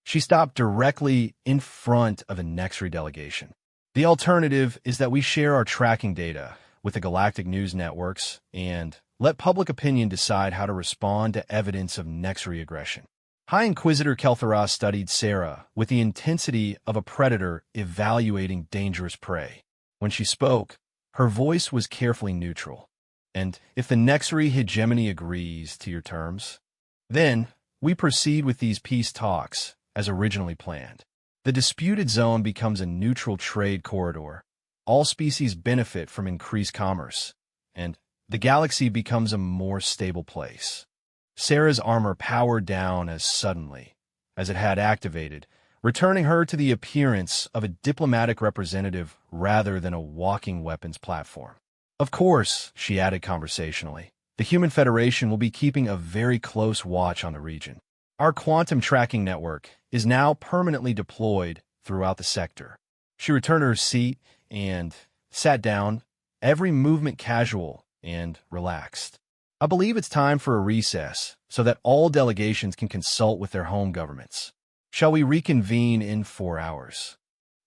She stopped directly in front of a Nexri delegation. The alternative is that we share our tracking data with the Galactic news networks and let public opinion decide how to respond to evidence of Nexri aggression. High Inquisitor Kel'Thuzad studied Sarah with the intensity of a predator evaluating dangerous prey. When she spoke, her voice was carefully neutral. And if the Nexri hegemony agrees to your terms, then we proceed with these peace talks as originally planned. The disputed zone becomes a neutral trade corridor. All species benefit from increased commerce, and the galaxy becomes a more stable place. Sarah's armor powered down as suddenly as it had activated, returning her to the appearance of a diplomatic representative rather than a walking weapons platform. Of course, she added conversationally, the Human Federation will be keeping a very close watch on the region. Our quantum tracking network is now permanently deployed throughout the sector. She returned to her seat and sat down, every movement casual and relaxed. I believe it's time for a recess so that all delegations can consult with their home governments. Shall we reconvene in 4 hours?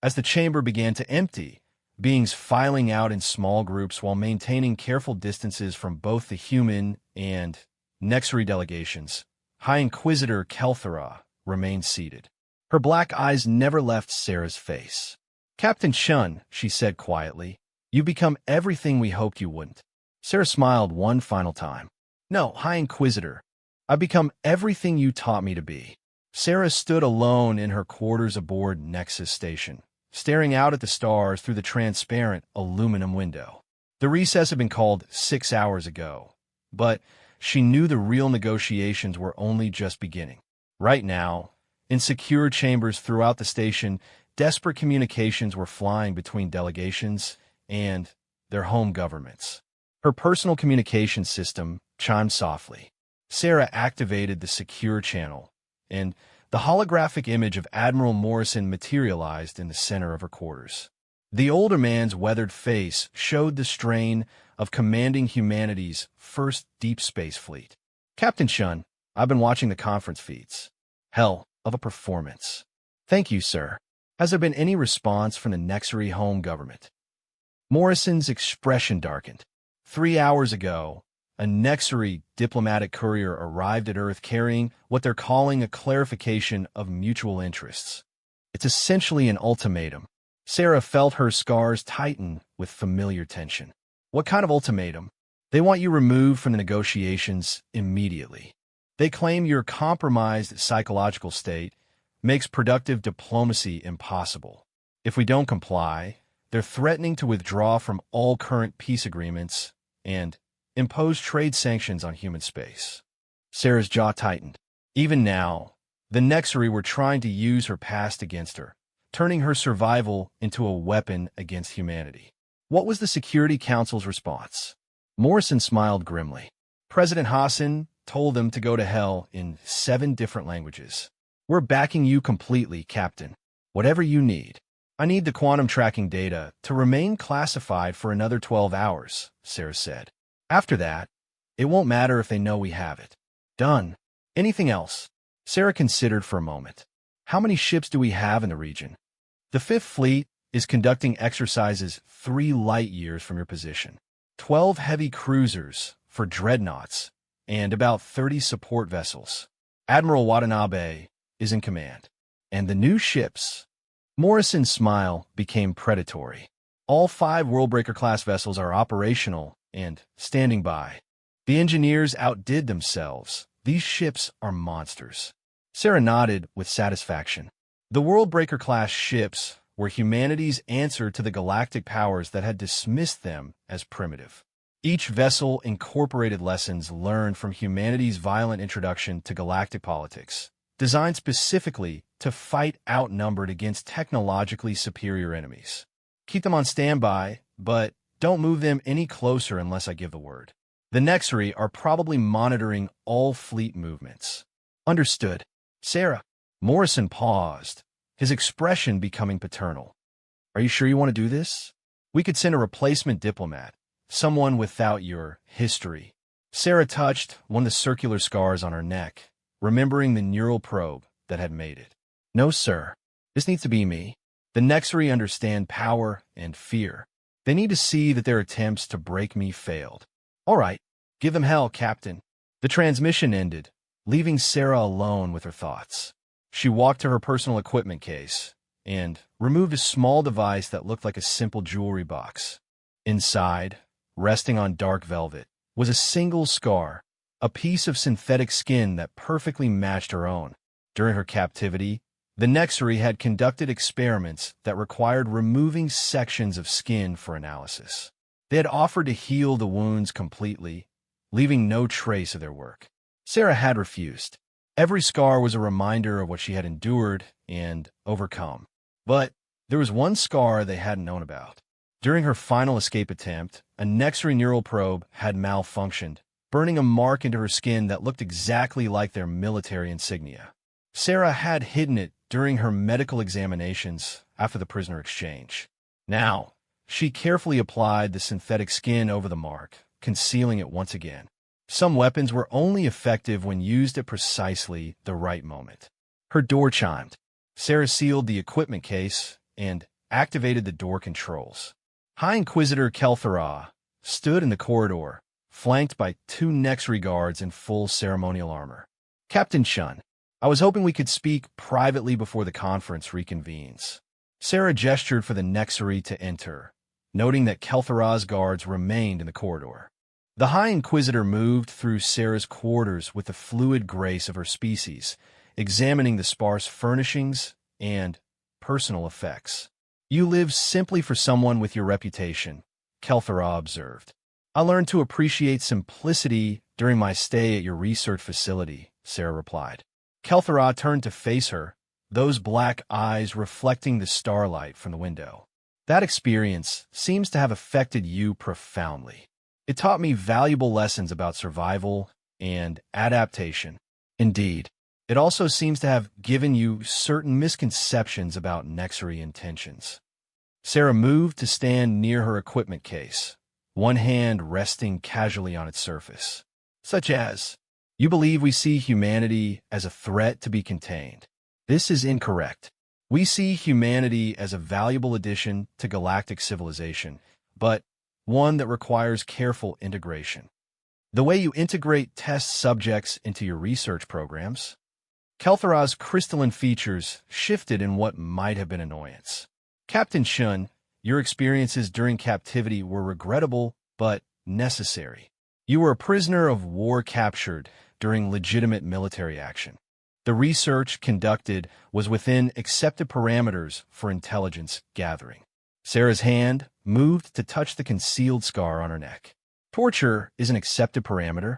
As the chamber began to empty, beings filing out in small groups while maintaining careful distances from both the human and Nexri delegations, High Inquisitor Kel'Thuzad remained seated. Her black eyes never left Sarah's face. Captain Shun, she said quietly, you've become everything we hoped you wouldn't. Sarah smiled one final time. No, High Inquisitor, I've become everything you taught me to be. Sarah stood alone in her quarters aboard Nexus Station, staring out at the stars through the transparent aluminum window. The recess had been called 6 hours ago, but she knew the real negotiations were only just beginning. Right now, in secure chambers throughout the station, desperate communications were flying between delegations and their home governments. Her personal communication system chimed softly. Sarah activated the secure channel, and the holographic image of Admiral Morrison materialized in the center of her quarters. The older man's weathered face showed the strain of commanding humanity's first deep space fleet. Captain Shun, I've been watching the conference feeds. Hell of a performance. Thank you, sir. Has there been any response from the Nexri home government? Morrison's expression darkened. 3 hours ago, a Nexri diplomatic courier arrived at Earth carrying what they're calling a clarification of mutual interests. It's essentially an ultimatum. Sarah felt her scars tighten with familiar tension. What kind of ultimatum? They want you removed from the negotiations immediately. They claim your compromised psychological state makes productive diplomacy impossible. If we don't comply, they're threatening to withdraw from all current peace agreements and impose trade sanctions on human space. Sarah's jaw tightened. Even now, the Nexri were trying to use her past against her, turning her survival into a weapon against humanity. What was the Security Council's response? Morrison smiled grimly. President Hassan told them to go to hell in 7 different languages. We're backing you completely, Captain. Whatever you need. I need the quantum tracking data to remain classified for another 12 hours, Sarah said. After that, it won't matter if they know we have it. Done. Anything else? Sarah considered for a moment. How many ships do we have in the region? The 5th Fleet is conducting exercises 3 light years from your position. 12 heavy cruisers for dreadnoughts and about 30 support vessels. Admiral Watanabe is in command. And the new ships. Morrison's smile became predatory. All 5 Worldbreaker-class vessels are operational and standing by. The engineers outdid themselves. These ships are monsters. Sarah nodded with satisfaction. The Worldbreaker-class ships were humanity's answer to the galactic powers that had dismissed them as primitive. Each vessel incorporated lessons learned from humanity's violent introduction to galactic politics, designed specifically to fight outnumbered against technologically superior enemies. Keep them on standby, but don't move them any closer unless I give the word. The Nexri are probably monitoring all fleet movements. Understood. Sarah. Morrison paused, his expression becoming paternal. Are you sure you want to do this? We could send a replacement diplomat, someone without your history. Sarah touched one of the circular scars on her neck, remembering the neural probe that had made it. No, sir. This needs to be me. The Nexari understand power and fear. They need to see that their attempts to break me failed. All right, give them hell, Captain. The transmission ended, leaving Sarah alone with her thoughts. She walked to her personal equipment case and removed a small device that looked like a simple jewelry box. Inside, resting on dark velvet, was a single scar, a piece of synthetic skin that perfectly matched her own. During her captivity, the Nexari had conducted experiments that required removing sections of skin for analysis. They had offered to heal the wounds completely, leaving no trace of their work. Sarah had refused. Every scar was a reminder of what she had endured and overcome. But there was one scar they hadn't known about. During her final escape attempt, a Nexari neural probe had malfunctioned, burning a mark into her skin that looked exactly like their military insignia. Sarah had hidden it during her medical examinations after the prisoner exchange. Now, she carefully applied the synthetic skin over the mark, concealing it once again. Some weapons were only effective when used at precisely the right moment. Her door chimed. Sarah sealed the equipment case and activated the door controls. High Inquisitor Kel'Thuzad stood in the corridor, flanked by two Nexari guards in full ceremonial armor. Captain Shun, I was hoping we could speak privately before the conference reconvenes. Sarah gestured for the Nexari to enter, noting that Kel'Thuzad's guards remained in the corridor. The High Inquisitor moved through Sarah's quarters with the fluid grace of her species, examining the sparse furnishings and personal effects. You live simply for someone with your reputation, Kel'Thuzad observed. I learned to appreciate simplicity during my stay at your research facility, Sarah replied. Kel'Thuzad turned to face her, those black eyes reflecting the starlight from the window. That experience seems to have affected you profoundly. It taught me valuable lessons about survival and adaptation. Indeed, it also seems to have given you certain misconceptions about Nexari intentions. Sarah moved to stand near her equipment case, one hand resting casually on its surface. Such as, you believe we see humanity as a threat to be contained. This is incorrect. We see humanity as a valuable addition to galactic civilization, but one that requires careful integration. The way you integrate test subjects into your research programs. Kel'Thuzad's crystalline features shifted in what might have been annoyance. Captain Shun, your experiences during captivity were regrettable but necessary. You were a prisoner of war captured during legitimate military action. The research conducted was within accepted parameters for intelligence gathering. Sarah's hand moved to touch the concealed scar on her neck. Torture is an accepted parameter.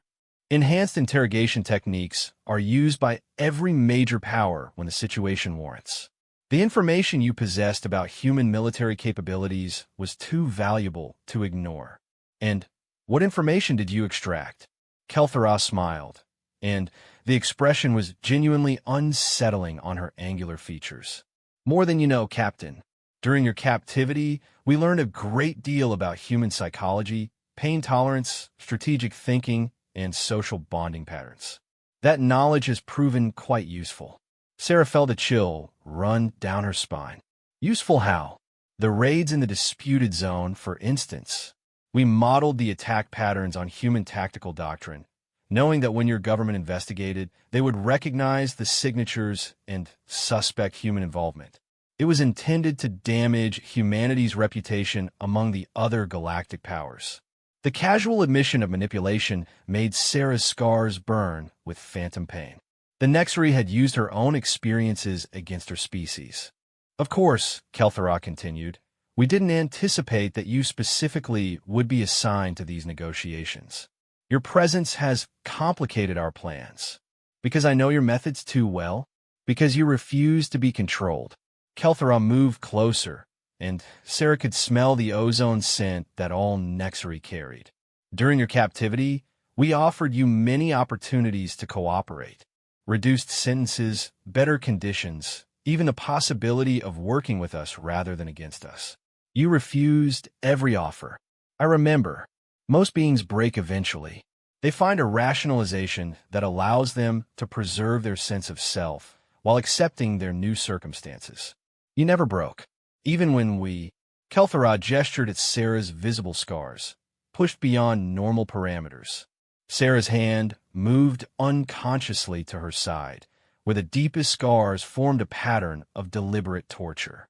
Enhanced interrogation techniques are used by every major power when the situation warrants. The information you possessed about human military capabilities was too valuable to ignore. And what information did you extract? Kel'Thuzad smiled, and the expression was genuinely unsettling on her angular features. More than you know, Captain. During your captivity, we learned a great deal about human psychology, pain tolerance, strategic thinking, and social bonding patterns. That knowledge has proven quite useful. Sarah felt a chill run down her spine. Useful how? The raids in the disputed zone, for instance. We modeled the attack patterns on human tactical doctrine, knowing that when your government investigated, they would recognize the signatures and suspect human involvement. It was intended to damage humanity's reputation among the other galactic powers. The casual admission of manipulation made Sarah's scars burn with phantom pain. The Nexari had used her own experiences against her species. Of course, Kel'Thuzad continued, we didn't anticipate that you specifically would be assigned to these negotiations. Your presence has complicated our plans. Because I know your methods too well? Because you refuse to be controlled? Kel'Thuzad moved closer, and Sarah could smell the ozone scent that all Nexari carried. During your captivity, we offered you many opportunities to cooperate. reduced sentences, better conditions, even the possibility of working with us rather than against us. You refused every offer. I remember. Most beings break eventually. They find a rationalization that allows them to preserve their sense of self while accepting their new circumstances. You never broke. Even when we— Kel'Thuzad gestured at Sarah's visible scars, pushed beyond normal parameters. Sarah's hand moved unconsciously to her side, where the deepest scars formed a pattern of deliberate torture.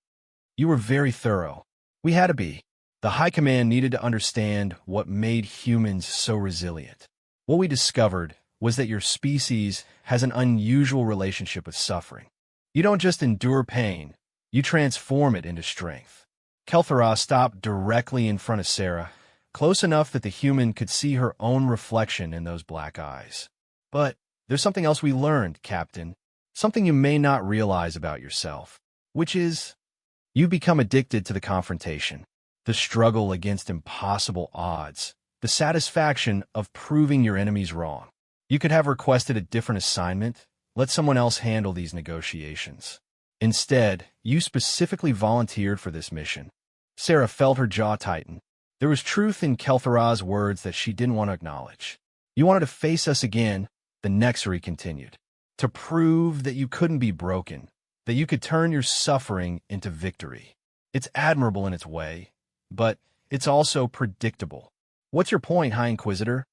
You were very thorough. We had to be. The High Command needed to understand what made humans so resilient. What we discovered was that your species has an unusual relationship with suffering. You don't just endure pain, you transform it into strength. Kel'Thuzad stopped directly in front of Sarah, close enough that the human could see her own reflection in those black eyes. But there's something else we learned, Captain. Something you may not realize about yourself, which is you've become addicted to the confrontation, the struggle against impossible odds, the satisfaction of proving your enemies wrong. You could have requested a different assignment, let someone else handle these negotiations. Instead, you specifically volunteered for this mission. Sarah felt her jaw tighten. There was truth in Kel'Thuzad's words that she didn't want to acknowledge. You wanted to face us again, the Nexari continued, to prove that you couldn't be broken, that you could turn your suffering into victory. It's admirable in its way, but it's also predictable. What's your point, High Inquisitor?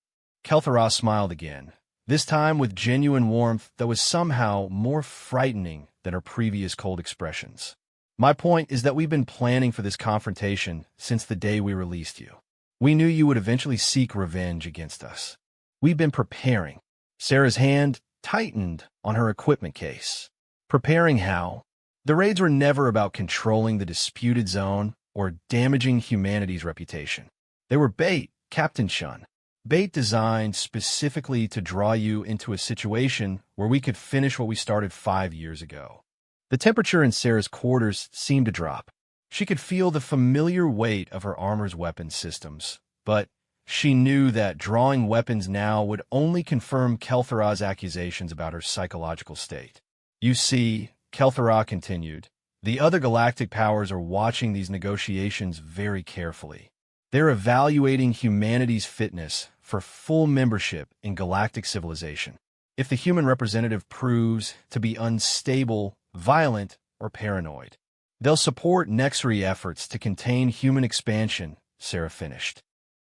Kel'Thuzad smiled again, this time with genuine warmth that was somehow more frightening than her previous cold expressions. My point is that we've been planning for this confrontation since the day we released you. We knew you would eventually seek revenge against us. We've been preparing. Sarah's hand tightened on her equipment case. Preparing how? The raids were never about controlling the disputed zone or damaging humanity's reputation. They were bait, Captain Shun. Bait designed specifically to draw you into a situation where we could finish what we started 5 years ago. The temperature in Sarah's quarters seemed to drop. She could feel the familiar weight of her armor's weapon systems, but she knew that drawing weapons now would only confirm Kel'Thuzad's accusations about her psychological state. You see, Kel'Thuzad continued, the other galactic powers are watching these negotiations very carefully. They're evaluating humanity's fitness for full membership in galactic civilization. If the human representative proves to be unstable, violent, or paranoid, they'll support Nexari efforts to contain human expansion, Sarah finished.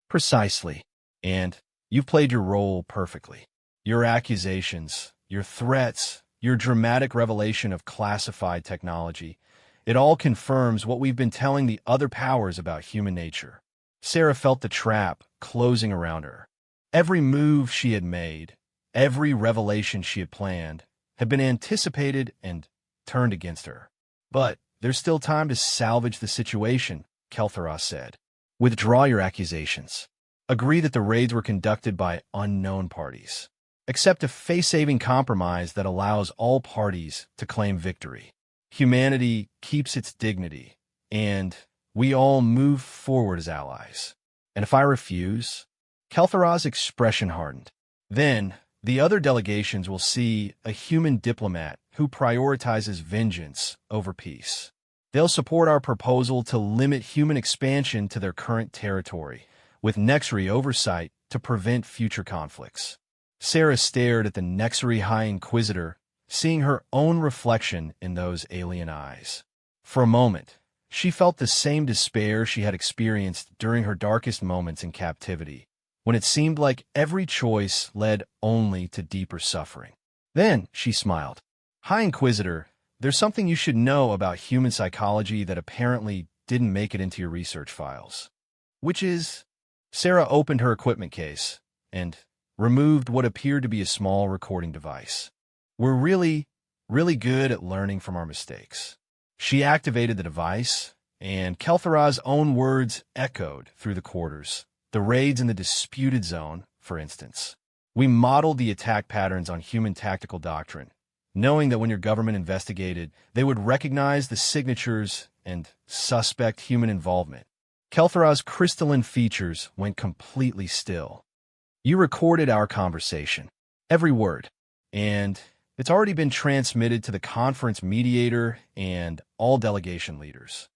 Precisely. And you've played your role perfectly. Your accusations, your threats, your dramatic revelation of classified technology, it all confirms what we've been telling the other powers about human nature. Sarah felt the trap closing around her. Every move she had made, every revelation she had planned, had been anticipated and turned against her. But there's still time to salvage the situation, Kel'Thuzad said. Withdraw your accusations. Agree that the raids were conducted by unknown parties. Accept a face-saving compromise that allows all parties to claim victory. Humanity keeps its dignity, and we all move forward as allies. And if I refuse? Kel'Thuzad's expression hardened. Then, the other delegations will see a human diplomat who prioritizes vengeance over peace. They'll support our proposal to limit human expansion to their current territory, with Nexari oversight to prevent future conflicts. Sarah stared at the Nexari High Inquisitor, seeing her own reflection in those alien eyes. For a moment, she felt the same despair she had experienced during her darkest moments in captivity, when it seemed like every choice led only to deeper suffering. Then she smiled. High Inquisitor, there's something you should know about human psychology that apparently didn't make it into your research files. Which is— Sarah opened her equipment case and removed what appeared to be a small recording device. We're really good at learning from our mistakes. She activated the device, and Kel'Thuzad's own words echoed through the quarters. The raids in the disputed zone, for instance. We modeled the attack patterns on human tactical doctrine, knowing that when your government investigated, they would recognize the signatures and suspect human involvement. Kel'Thuzad's crystalline features went completely still. You recorded our conversation, every word, and It's already been transmitted to the conference mediator and all delegation leaders.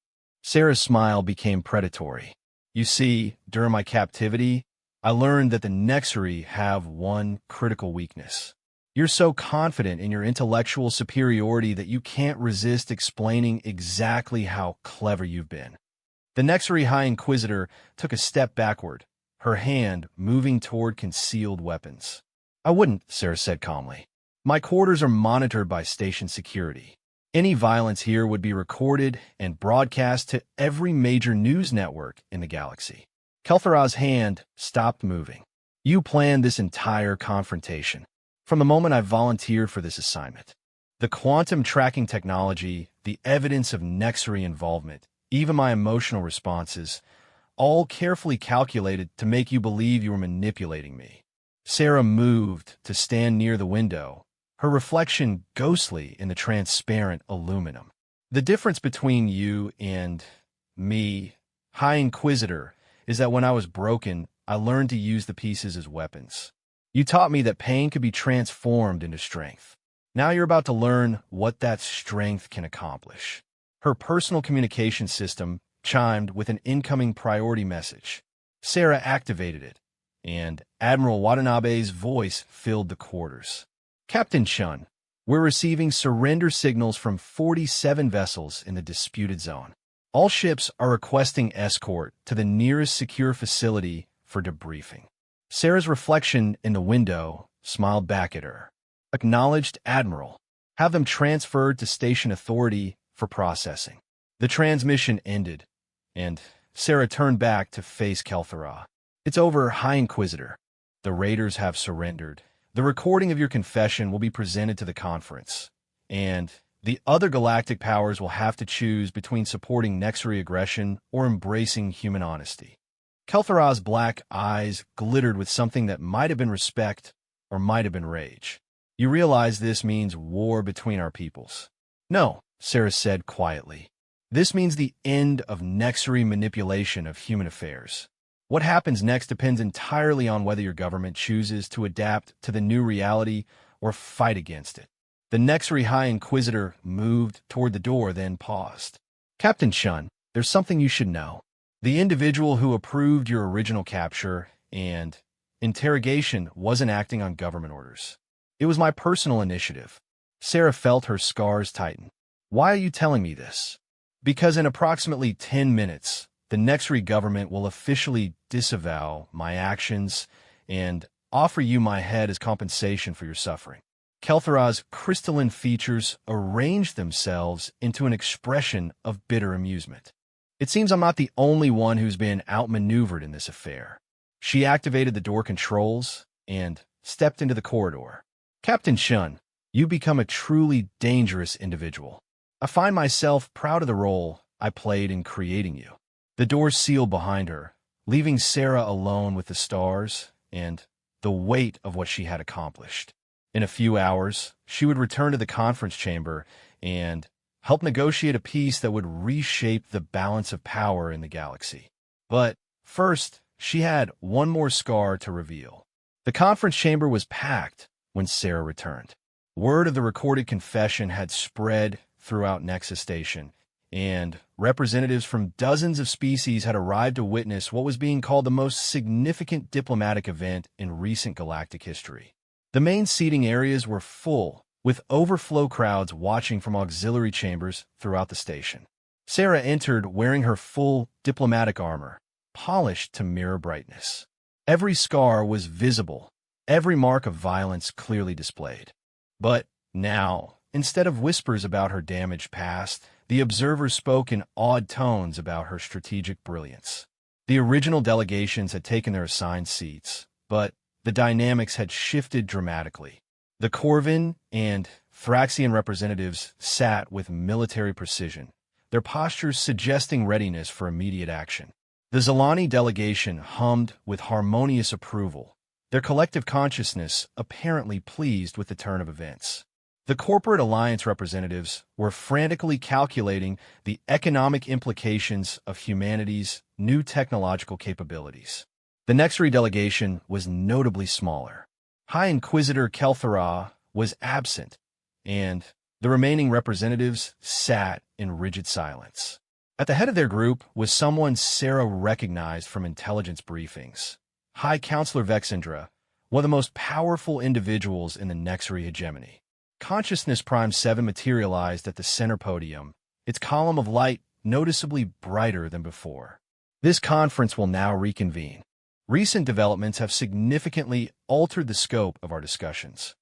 Sarah's smile became predatory. You see, during my captivity, I learned that the Nexari have one critical weakness. You're so confident in your intellectual superiority that you can't resist explaining exactly how clever you've been. The Nexari High Inquisitor took a step backward, her hand moving toward concealed weapons. I wouldn't, Sarah said calmly. My quarters are monitored by station security. Any violence here would be recorded and broadcast to every major news network in the galaxy. Kel'Thraz's hand stopped moving. You planned this entire confrontation. From the moment I volunteered for this assignment. The quantum tracking technology, the evidence of Nexari involvement, even my emotional responses, all carefully calculated to make you believe you were manipulating me. Sarah moved to stand near the window, her reflection ghostly in the transparent aluminum. The difference between you and me, High Inquisitor, is that when I was broken, I learned to use the pieces as weapons. You taught me that pain could be transformed into strength. Now you're about to learn what that strength can accomplish. Her personal communication system chimed with an incoming priority message. Sarah activated it, and Admiral Watanabe's voice filled the quarters. Captain Chun, we're receiving surrender signals from 47 vessels in the disputed zone. All ships are requesting escort to the nearest secure facility for debriefing. Sarah's reflection in the window smiled back at her. Acknowledged, Admiral. Have them transferred to Station Authority for processing. The transmission ended, and Sarah turned back to face Kel'Thra. It's over, High Inquisitor. The raiders have surrendered. The recording of your confession will be presented to the conference, and the other galactic powers will have to choose between supporting Nexari aggression or embracing human honesty. Kel'Thra's black eyes glittered with something that might have been respect or might have been rage. You realize this means war between our peoples. No, Sarah said quietly. This means the end of Nexari manipulation of human affairs. What happens next depends entirely on whether your government chooses to adapt to the new reality or fight against it. The Nexari High Inquisitor moved toward the door, then paused. Captain Chun, there's something you should know. The individual who approved your original capture and interrogation wasn't acting on government orders. It was my personal initiative. Sarah felt her scars tighten. Why are you telling me this? Because in approximately 10 minutes, the Nexari government will officially disavow my actions and offer you my head as compensation for your suffering. Kel'Thra's crystalline features arranged themselves into an expression of bitter amusement. It seems I'm not the only one who's been outmaneuvered in this affair. She activated the door controls and stepped into the corridor. Captain Chun, you become a truly dangerous individual. I find myself proud of the role I played in creating you. The door sealed behind her, leaving Sarah alone with the stars and the weight of what she had accomplished. In a few hours, she would return to the conference chamber and help negotiate a peace that would reshape the balance of power in the galaxy. But first, she had one more scar to reveal. The conference chamber was packed when Sarah returned. Word of the recorded confession had spread throughout Nexus Station, and representatives from dozens of species had arrived to witness what was being called the most significant diplomatic event in recent galactic history. The main seating areas were full, with overflow crowds watching from auxiliary chambers throughout the station. Sarah entered wearing her full diplomatic armor, polished to mirror brightness. Every scar was visible, every mark of violence clearly displayed. But now, instead of whispers about her damaged past, the observers spoke in awed tones about her strategic brilliance. The original delegations had taken their assigned seats, but the dynamics had shifted dramatically. The Corvin and Thraxian representatives sat with military precision, their postures suggesting readiness for immediate action. The Zilani delegation hummed with harmonious approval, their collective consciousness apparently pleased with the turn of events. The corporate alliance representatives were frantically calculating the economic implications of humanity's new technological capabilities. The Nexari delegation was notably smaller. High Inquisitor Kel'Thra was absent, and the remaining representatives sat in rigid silence. At the head of their group was someone Sarah recognized from intelligence briefings. High Counselor Vexendra, one of the most powerful individuals in the Nexary hegemony. Consciousness Prime 7 materialized at the center podium, its column of light noticeably brighter than before. This conference will now reconvene. Recent developments have significantly altered the scope of our discussions.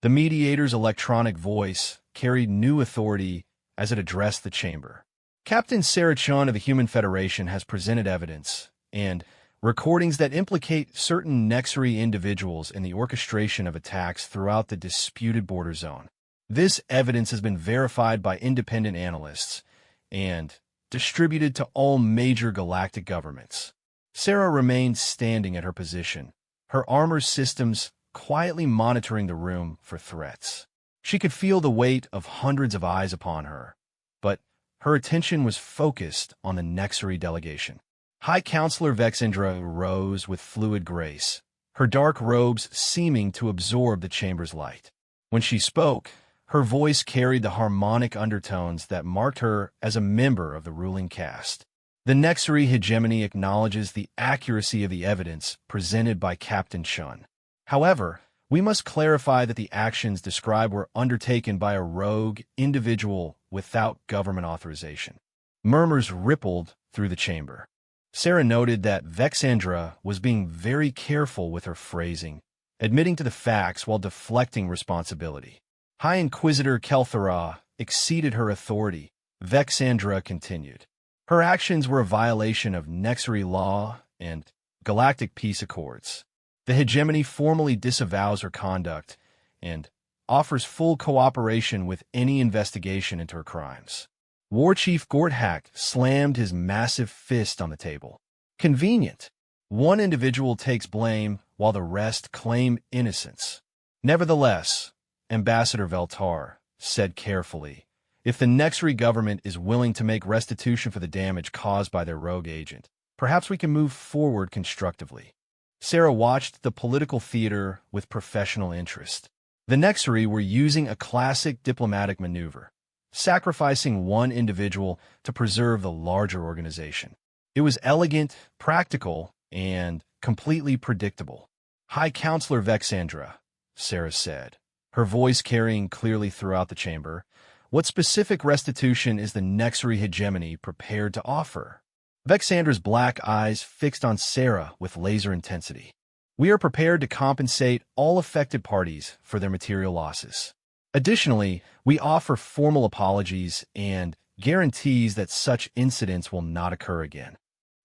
The mediator's electronic voice carried new authority as it addressed the chamber. Captain Sarah Chun of the Human Federation has presented evidence and recordings that implicate certain Nexary individuals in the orchestration of attacks throughout the disputed border zone. This evidence has been verified by independent analysts and distributed to all major galactic governments. Sarah remained standing at her position, her armor systems quietly monitoring the room for threats. She could feel the weight of hundreds of eyes upon her, but her attention was focused on the Nexary delegation. High Counselor Vexendra rose with fluid grace, her dark robes seeming to absorb the chamber's light. When she spoke, her voice carried the harmonic undertones that marked her as a member of the ruling caste. The Nexary hegemony acknowledges the accuracy of the evidence presented by Captain Chun. However, we must clarify that the actions described were undertaken by a rogue individual without government authorization. Murmurs rippled through the chamber. Sarah noted that Vexendra was being very careful with her phrasing, admitting to the facts while deflecting responsibility. High Inquisitor Kelthara exceeded her authority, Vexendra continued. Her actions were a violation of Nexary law and Galactic peace accords. The hegemony formally disavows her conduct and offers full cooperation with any investigation into her crimes. War Chief Gorthak slammed his massive fist on the table. Convenient. One individual takes blame while the rest claim innocence. Nevertheless, Ambassador Veltar said carefully, if the Nexary government is willing to make restitution for the damage caused by their rogue agent, perhaps we can move forward constructively. Sarah watched the political theater with professional interest. The Nexary were using a classic diplomatic maneuver, sacrificing one individual to preserve the larger organization. It was elegant, practical, and completely predictable. High Counselor Vexendra, Sarah said, her voice carrying clearly throughout the chamber, what specific restitution is the Nexary hegemony prepared to offer? Vexendra's black eyes fixed on Sarah with laser intensity. We are prepared to compensate all affected parties for their material losses. Additionally, we offer formal apologies and guarantees that such incidents will not occur again.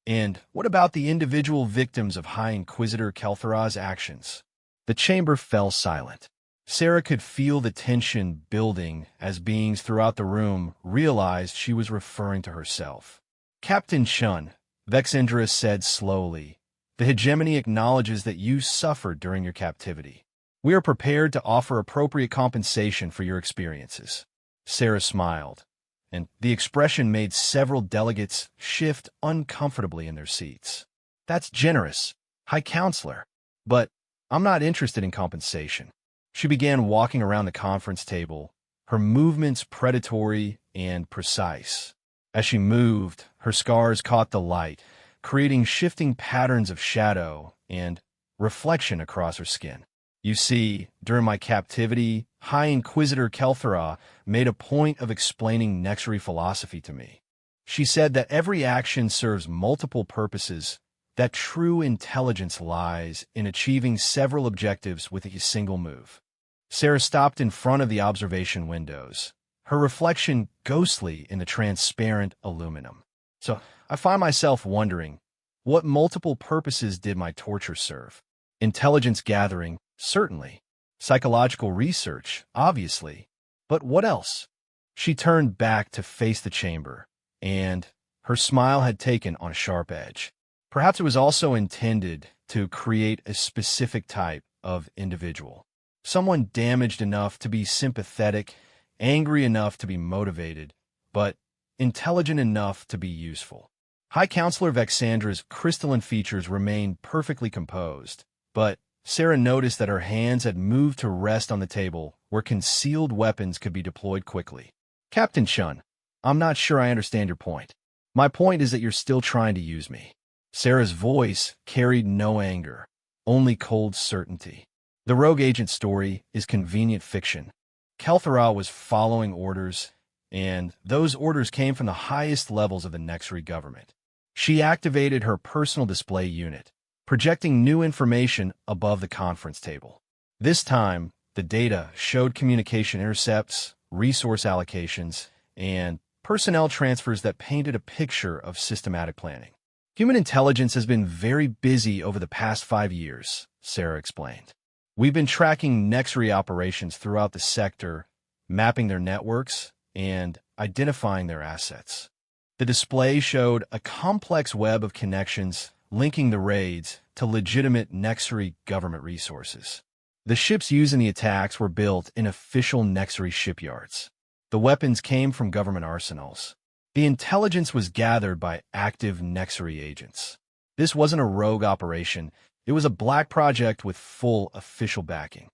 And what about the individual victims of High Inquisitor Kelthara's actions? The chamber fell silent. Sarah could feel the tension building as beings throughout the room realized she was referring to herself. Captain Chun, Vexendra said slowly, the hegemony acknowledges that you suffered during your captivity. We are prepared to offer appropriate compensation for your experiences. Sarah smiled, and the expression made several delegates shift uncomfortably in their seats. That's generous, High Counselor, but I'm not interested in compensation. She began walking around the conference table, her movements predatory and precise. As she moved, her scars caught the light, creating shifting patterns of shadow and reflection across her skin. You see, during my captivity, High Inquisitor Kelthara made a point of explaining Nexary philosophy to me. She said that every action serves multiple purposes, that true intelligence lies in achieving several objectives with a single move. Sarah stopped in front of the observation windows, her reflection ghostly in the transparent aluminum. So I find myself wondering, what multiple purposes did my torture serve? Intelligence gathering, certainly. Psychological research, obviously. But what else? She turned back to face the chamber, and her smile had taken on a sharp edge. Perhaps it was also intended to create a specific type of individual. Someone damaged enough to be sympathetic, angry enough to be motivated, but intelligent enough to be useful. High Counselor Vexendra's crystalline features remained perfectly composed, but Sarah noticed that her hands had moved to rest on the table where concealed weapons could be deployed quickly. Captain Chun, I'm not sure I understand your point. My point is that you're still trying to use me. Sarah's voice carried no anger, only cold certainty. The rogue agent story is convenient fiction. Kelthara was following orders, and those orders came from the highest levels of the Nexri government. She activated her personal display unit, projecting new information above the conference table. This time, the data showed communication intercepts, resource allocations, and personnel transfers that painted a picture of systematic planning. Human intelligence has been very busy over the past 5 years, Sarah explained. We've been tracking Nexri operations throughout the sector, mapping their networks, and identifying their assets. The display showed a complex web of connections linking the raids to legitimate Nexri government resources. The ships used in the attacks were built in official Nexri shipyards. The weapons came from government arsenals. The intelligence was gathered by active Nexri agents. This wasn't a rogue operation. It was a black project with full official backing.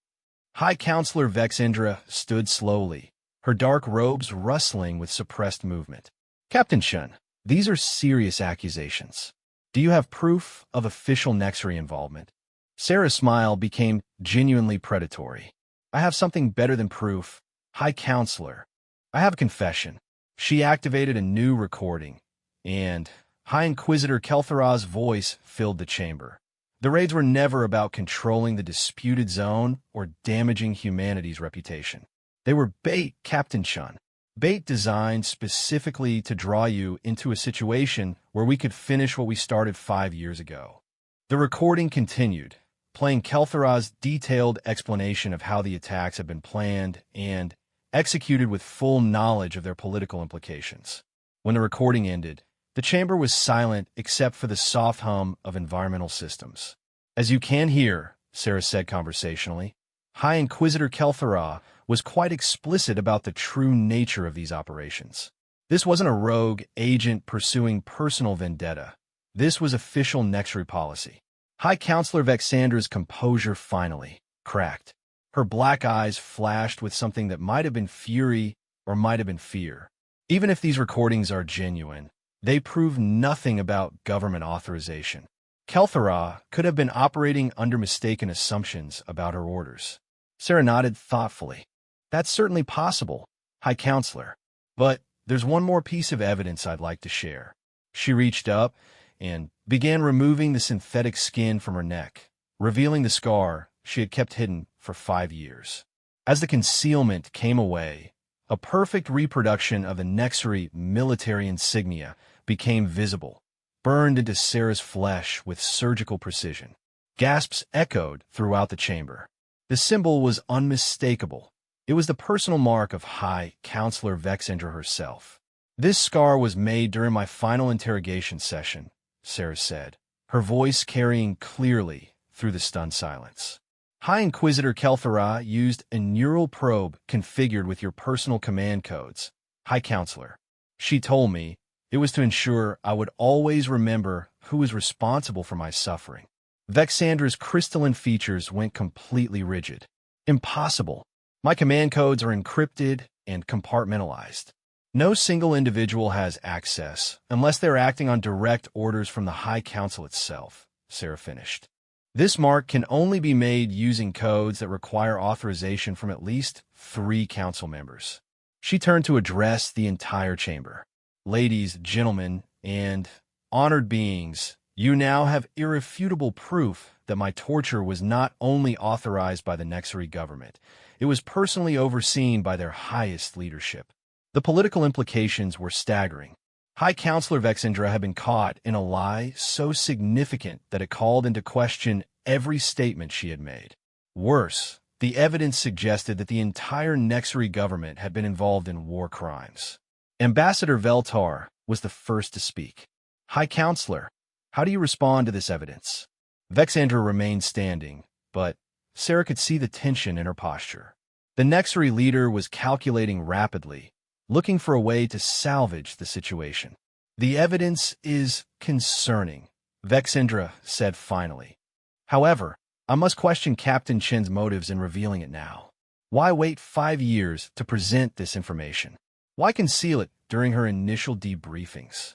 High Counselor Vexindra stood slowly, her dark robes rustling with suppressed movement. Captain Chun, these are serious accusations. Do you have proof of official Nexri involvement? Sarah's smile became genuinely predatory. I have something better than proof, High Counselor. I have a confession. She activated a new recording, and High Inquisitor Kelthara's voice filled the chamber. The raids were never about controlling the disputed zone or damaging humanity's reputation. They were bait, Captain Chun. Bait designed specifically to draw you into a situation where we could finish what we started 5 years ago. The recording continued, playing Kelthara's detailed explanation of how the attacks had been planned and executed with full knowledge of their political implications. When the recording ended, the chamber was silent except for the soft hum of environmental systems. As you can hear, Sarah said conversationally, High Inquisitor Kelthara was quite explicit about the true nature of these operations. This wasn't a rogue agent pursuing personal vendetta. This was official Nexri policy. High Counselor Vexandra's composure finally cracked. Her black eyes flashed with something that might have been fury or might have been fear. Even if these recordings are genuine, they prove nothing about government authorization. Kelthara could have been operating under mistaken assumptions about her orders. Sarah nodded thoughtfully. That's certainly possible, High Counselor. But there's one more piece of evidence I'd like to share. She reached up and began removing the synthetic skin from her neck, revealing the scar she had kept hidden for 5 years. As the concealment came away, a perfect reproduction of the Nexri military insignia became visible, burned into Sarah's flesh with surgical precision. Gasps echoed throughout the chamber. The symbol was unmistakable. It was the personal mark of High Counselor Vexindra herself. This scar was made during my final interrogation session, Sarah said, her voice carrying clearly through the stunned silence. High Inquisitor Kelthara used a neural probe configured with your personal command codes, High Counselor. She told me it was to ensure I would always remember who was responsible for my suffering. Vexandra's crystalline features went completely rigid. Impossible. My command codes are encrypted and compartmentalized. No single individual has access unless they're acting on direct orders from the High Council itself, Sarah finished. This mark can only be made using codes that require authorization from at least 3 council members. She turned to address the entire chamber. Ladies, gentlemen, and honored beings, you now have irrefutable proof that my torture was not only authorized by the Nexri government, it was personally overseen by their highest leadership. The political implications were staggering. High Counselor Vexindra had been caught in a lie so significant that it called into question every statement she had made. Worse, the evidence suggested that the entire Nexri government had been involved in war crimes. Ambassador Veltar was the first to speak. High Counselor, how do you respond to this evidence? Vexandra remained standing, but Sarah could see the tension in her posture. The Nexri leader was calculating rapidly, looking for a way to salvage the situation. The evidence is concerning, Vexindra said finally. However, I must question Captain Chen's motives in revealing it now. Why wait 5 years to present this information? Why conceal it during her initial debriefings?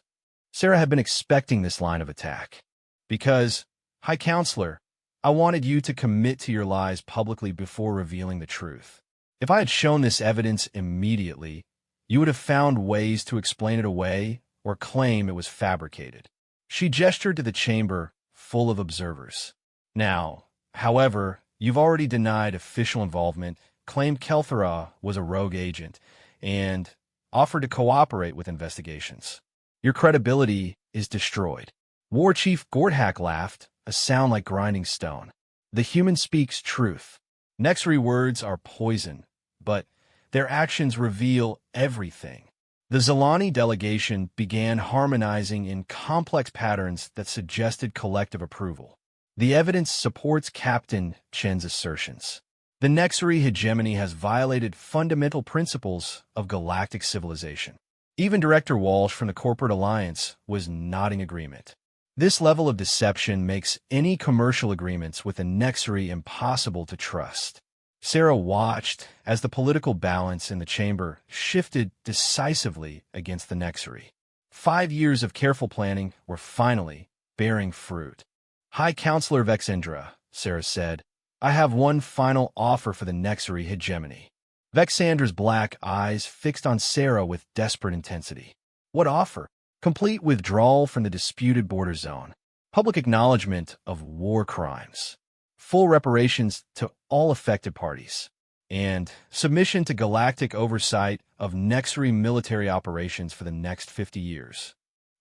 Sarah had been expecting this line of attack. Because, High Counselor, I wanted you to commit to your lies publicly before revealing the truth. If I had shown this evidence immediately, you would have found ways to explain it away or claim it was fabricated. She gestured to the chamber full of observers. Now, however, you've already denied official involvement, claimed Kelthara was a rogue agent, and offered to cooperate with investigations. Your credibility is destroyed. War Chief Gordhack laughed, a sound like grinding stone. The human speaks truth. Nexri words are poison, but their actions reveal everything. The Zilani delegation began harmonizing in complex patterns that suggested collective approval. The evidence supports Captain Chen's assertions. The Nexri hegemony has violated fundamental principles of galactic civilization. Even Director Walsh from the Corporate Alliance was nodding agreement. This level of deception makes any commercial agreements with the Nexri impossible to trust. Sarah watched as the political balance in the chamber shifted decisively against the Nexri. 5 years of careful planning were finally bearing fruit. High Counselor Vexandra, Sarah said, I have one final offer for the Nexri hegemony. Vexandra's black eyes fixed on Sarah with desperate intensity. What offer? Complete withdrawal from the disputed border zone, public acknowledgement of war crimes, full reparations to all affected parties, and submission to galactic oversight of Nexri military operations for the next 50 years.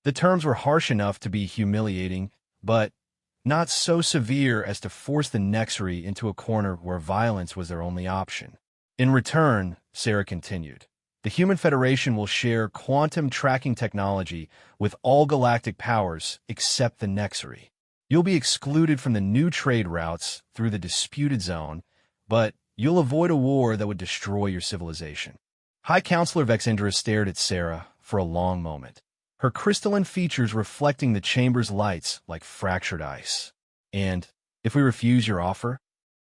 The terms were harsh enough to be humiliating, but not so severe as to force the Nexri into a corner where violence was their only option. In return, Sarah continued, the Human Federation will share quantum tracking technology with all galactic powers except the Nexri. You'll be excluded from the new trade routes through the disputed zone, but you'll avoid a war that would destroy your civilization. High Counselor Vexandra stared at Sarah for a long moment, her crystalline features reflecting the chamber's lights like fractured ice. And if we refuse your offer?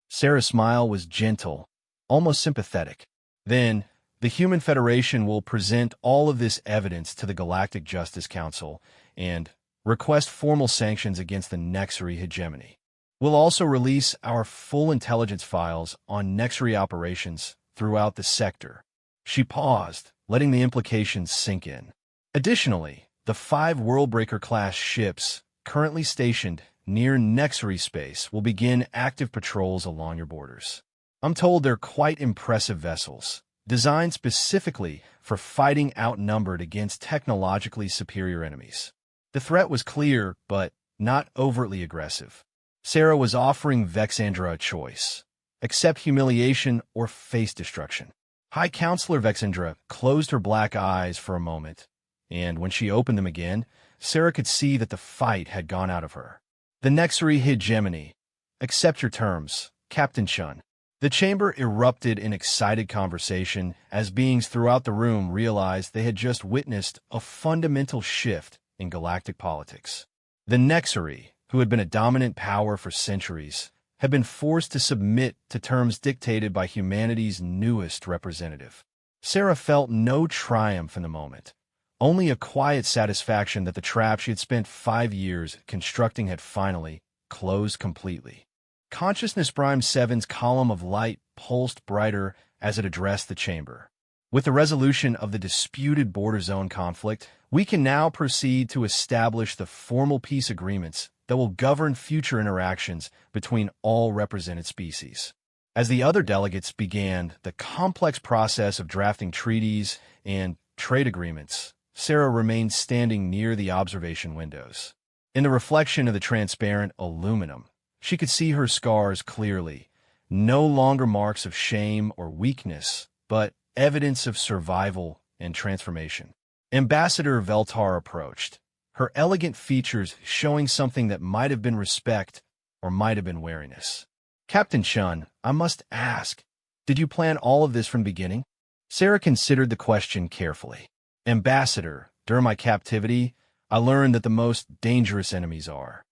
Sarah's smile was gentle, almost sympathetic. Then, the Human Federation will present all of this evidence to the Galactic Justice Council and request formal sanctions against the Nexri hegemony. We'll also release our full intelligence files on Nexri operations throughout the sector. She paused, letting the implications sink in. Additionally, the 5 Worldbreaker-class ships currently stationed near Nexri space will begin active patrols along your borders. I'm told they're quite impressive vessels, designed specifically for fighting outnumbered against technologically superior enemies. The threat was clear, but not overtly aggressive. Sarah was offering Vexandra a choice: accept humiliation or face destruction. High Counselor Vexandra closed her black eyes for a moment, and when she opened them again, Sarah could see that the fight had gone out of her. The Nexri hegemony. Accept your terms, Captain Chun. The chamber erupted in excited conversation as beings throughout the room realized they had just witnessed a fundamental shift in galactic politics. The Nexri, who had been a dominant power for centuries, had been forced to submit to terms dictated by humanity's newest representative. Sarah felt no triumph in the moment, only a quiet satisfaction that the trap she had spent 5 years constructing had finally closed completely. Consciousness Prime 7's column of light pulsed brighter as it addressed the chamber. With the resolution of the disputed border zone conflict, we can now proceed to establish the formal peace agreements that will govern future interactions between all represented species. As the other delegates began the complex process of drafting treaties and trade agreements, Sarah remained standing near the observation windows. In the reflection of the transparent aluminum, she could see her scars clearly, no longer marks of shame or weakness, but evidence of survival and transformation. Ambassador Veltar approached, her elegant features showing something that might have been respect or might have been wariness. Captain Chun, I must ask, did you plan all of this from the beginning? Sarah considered the question carefully. Ambassador, during my captivity, I learned that the most dangerous enemies are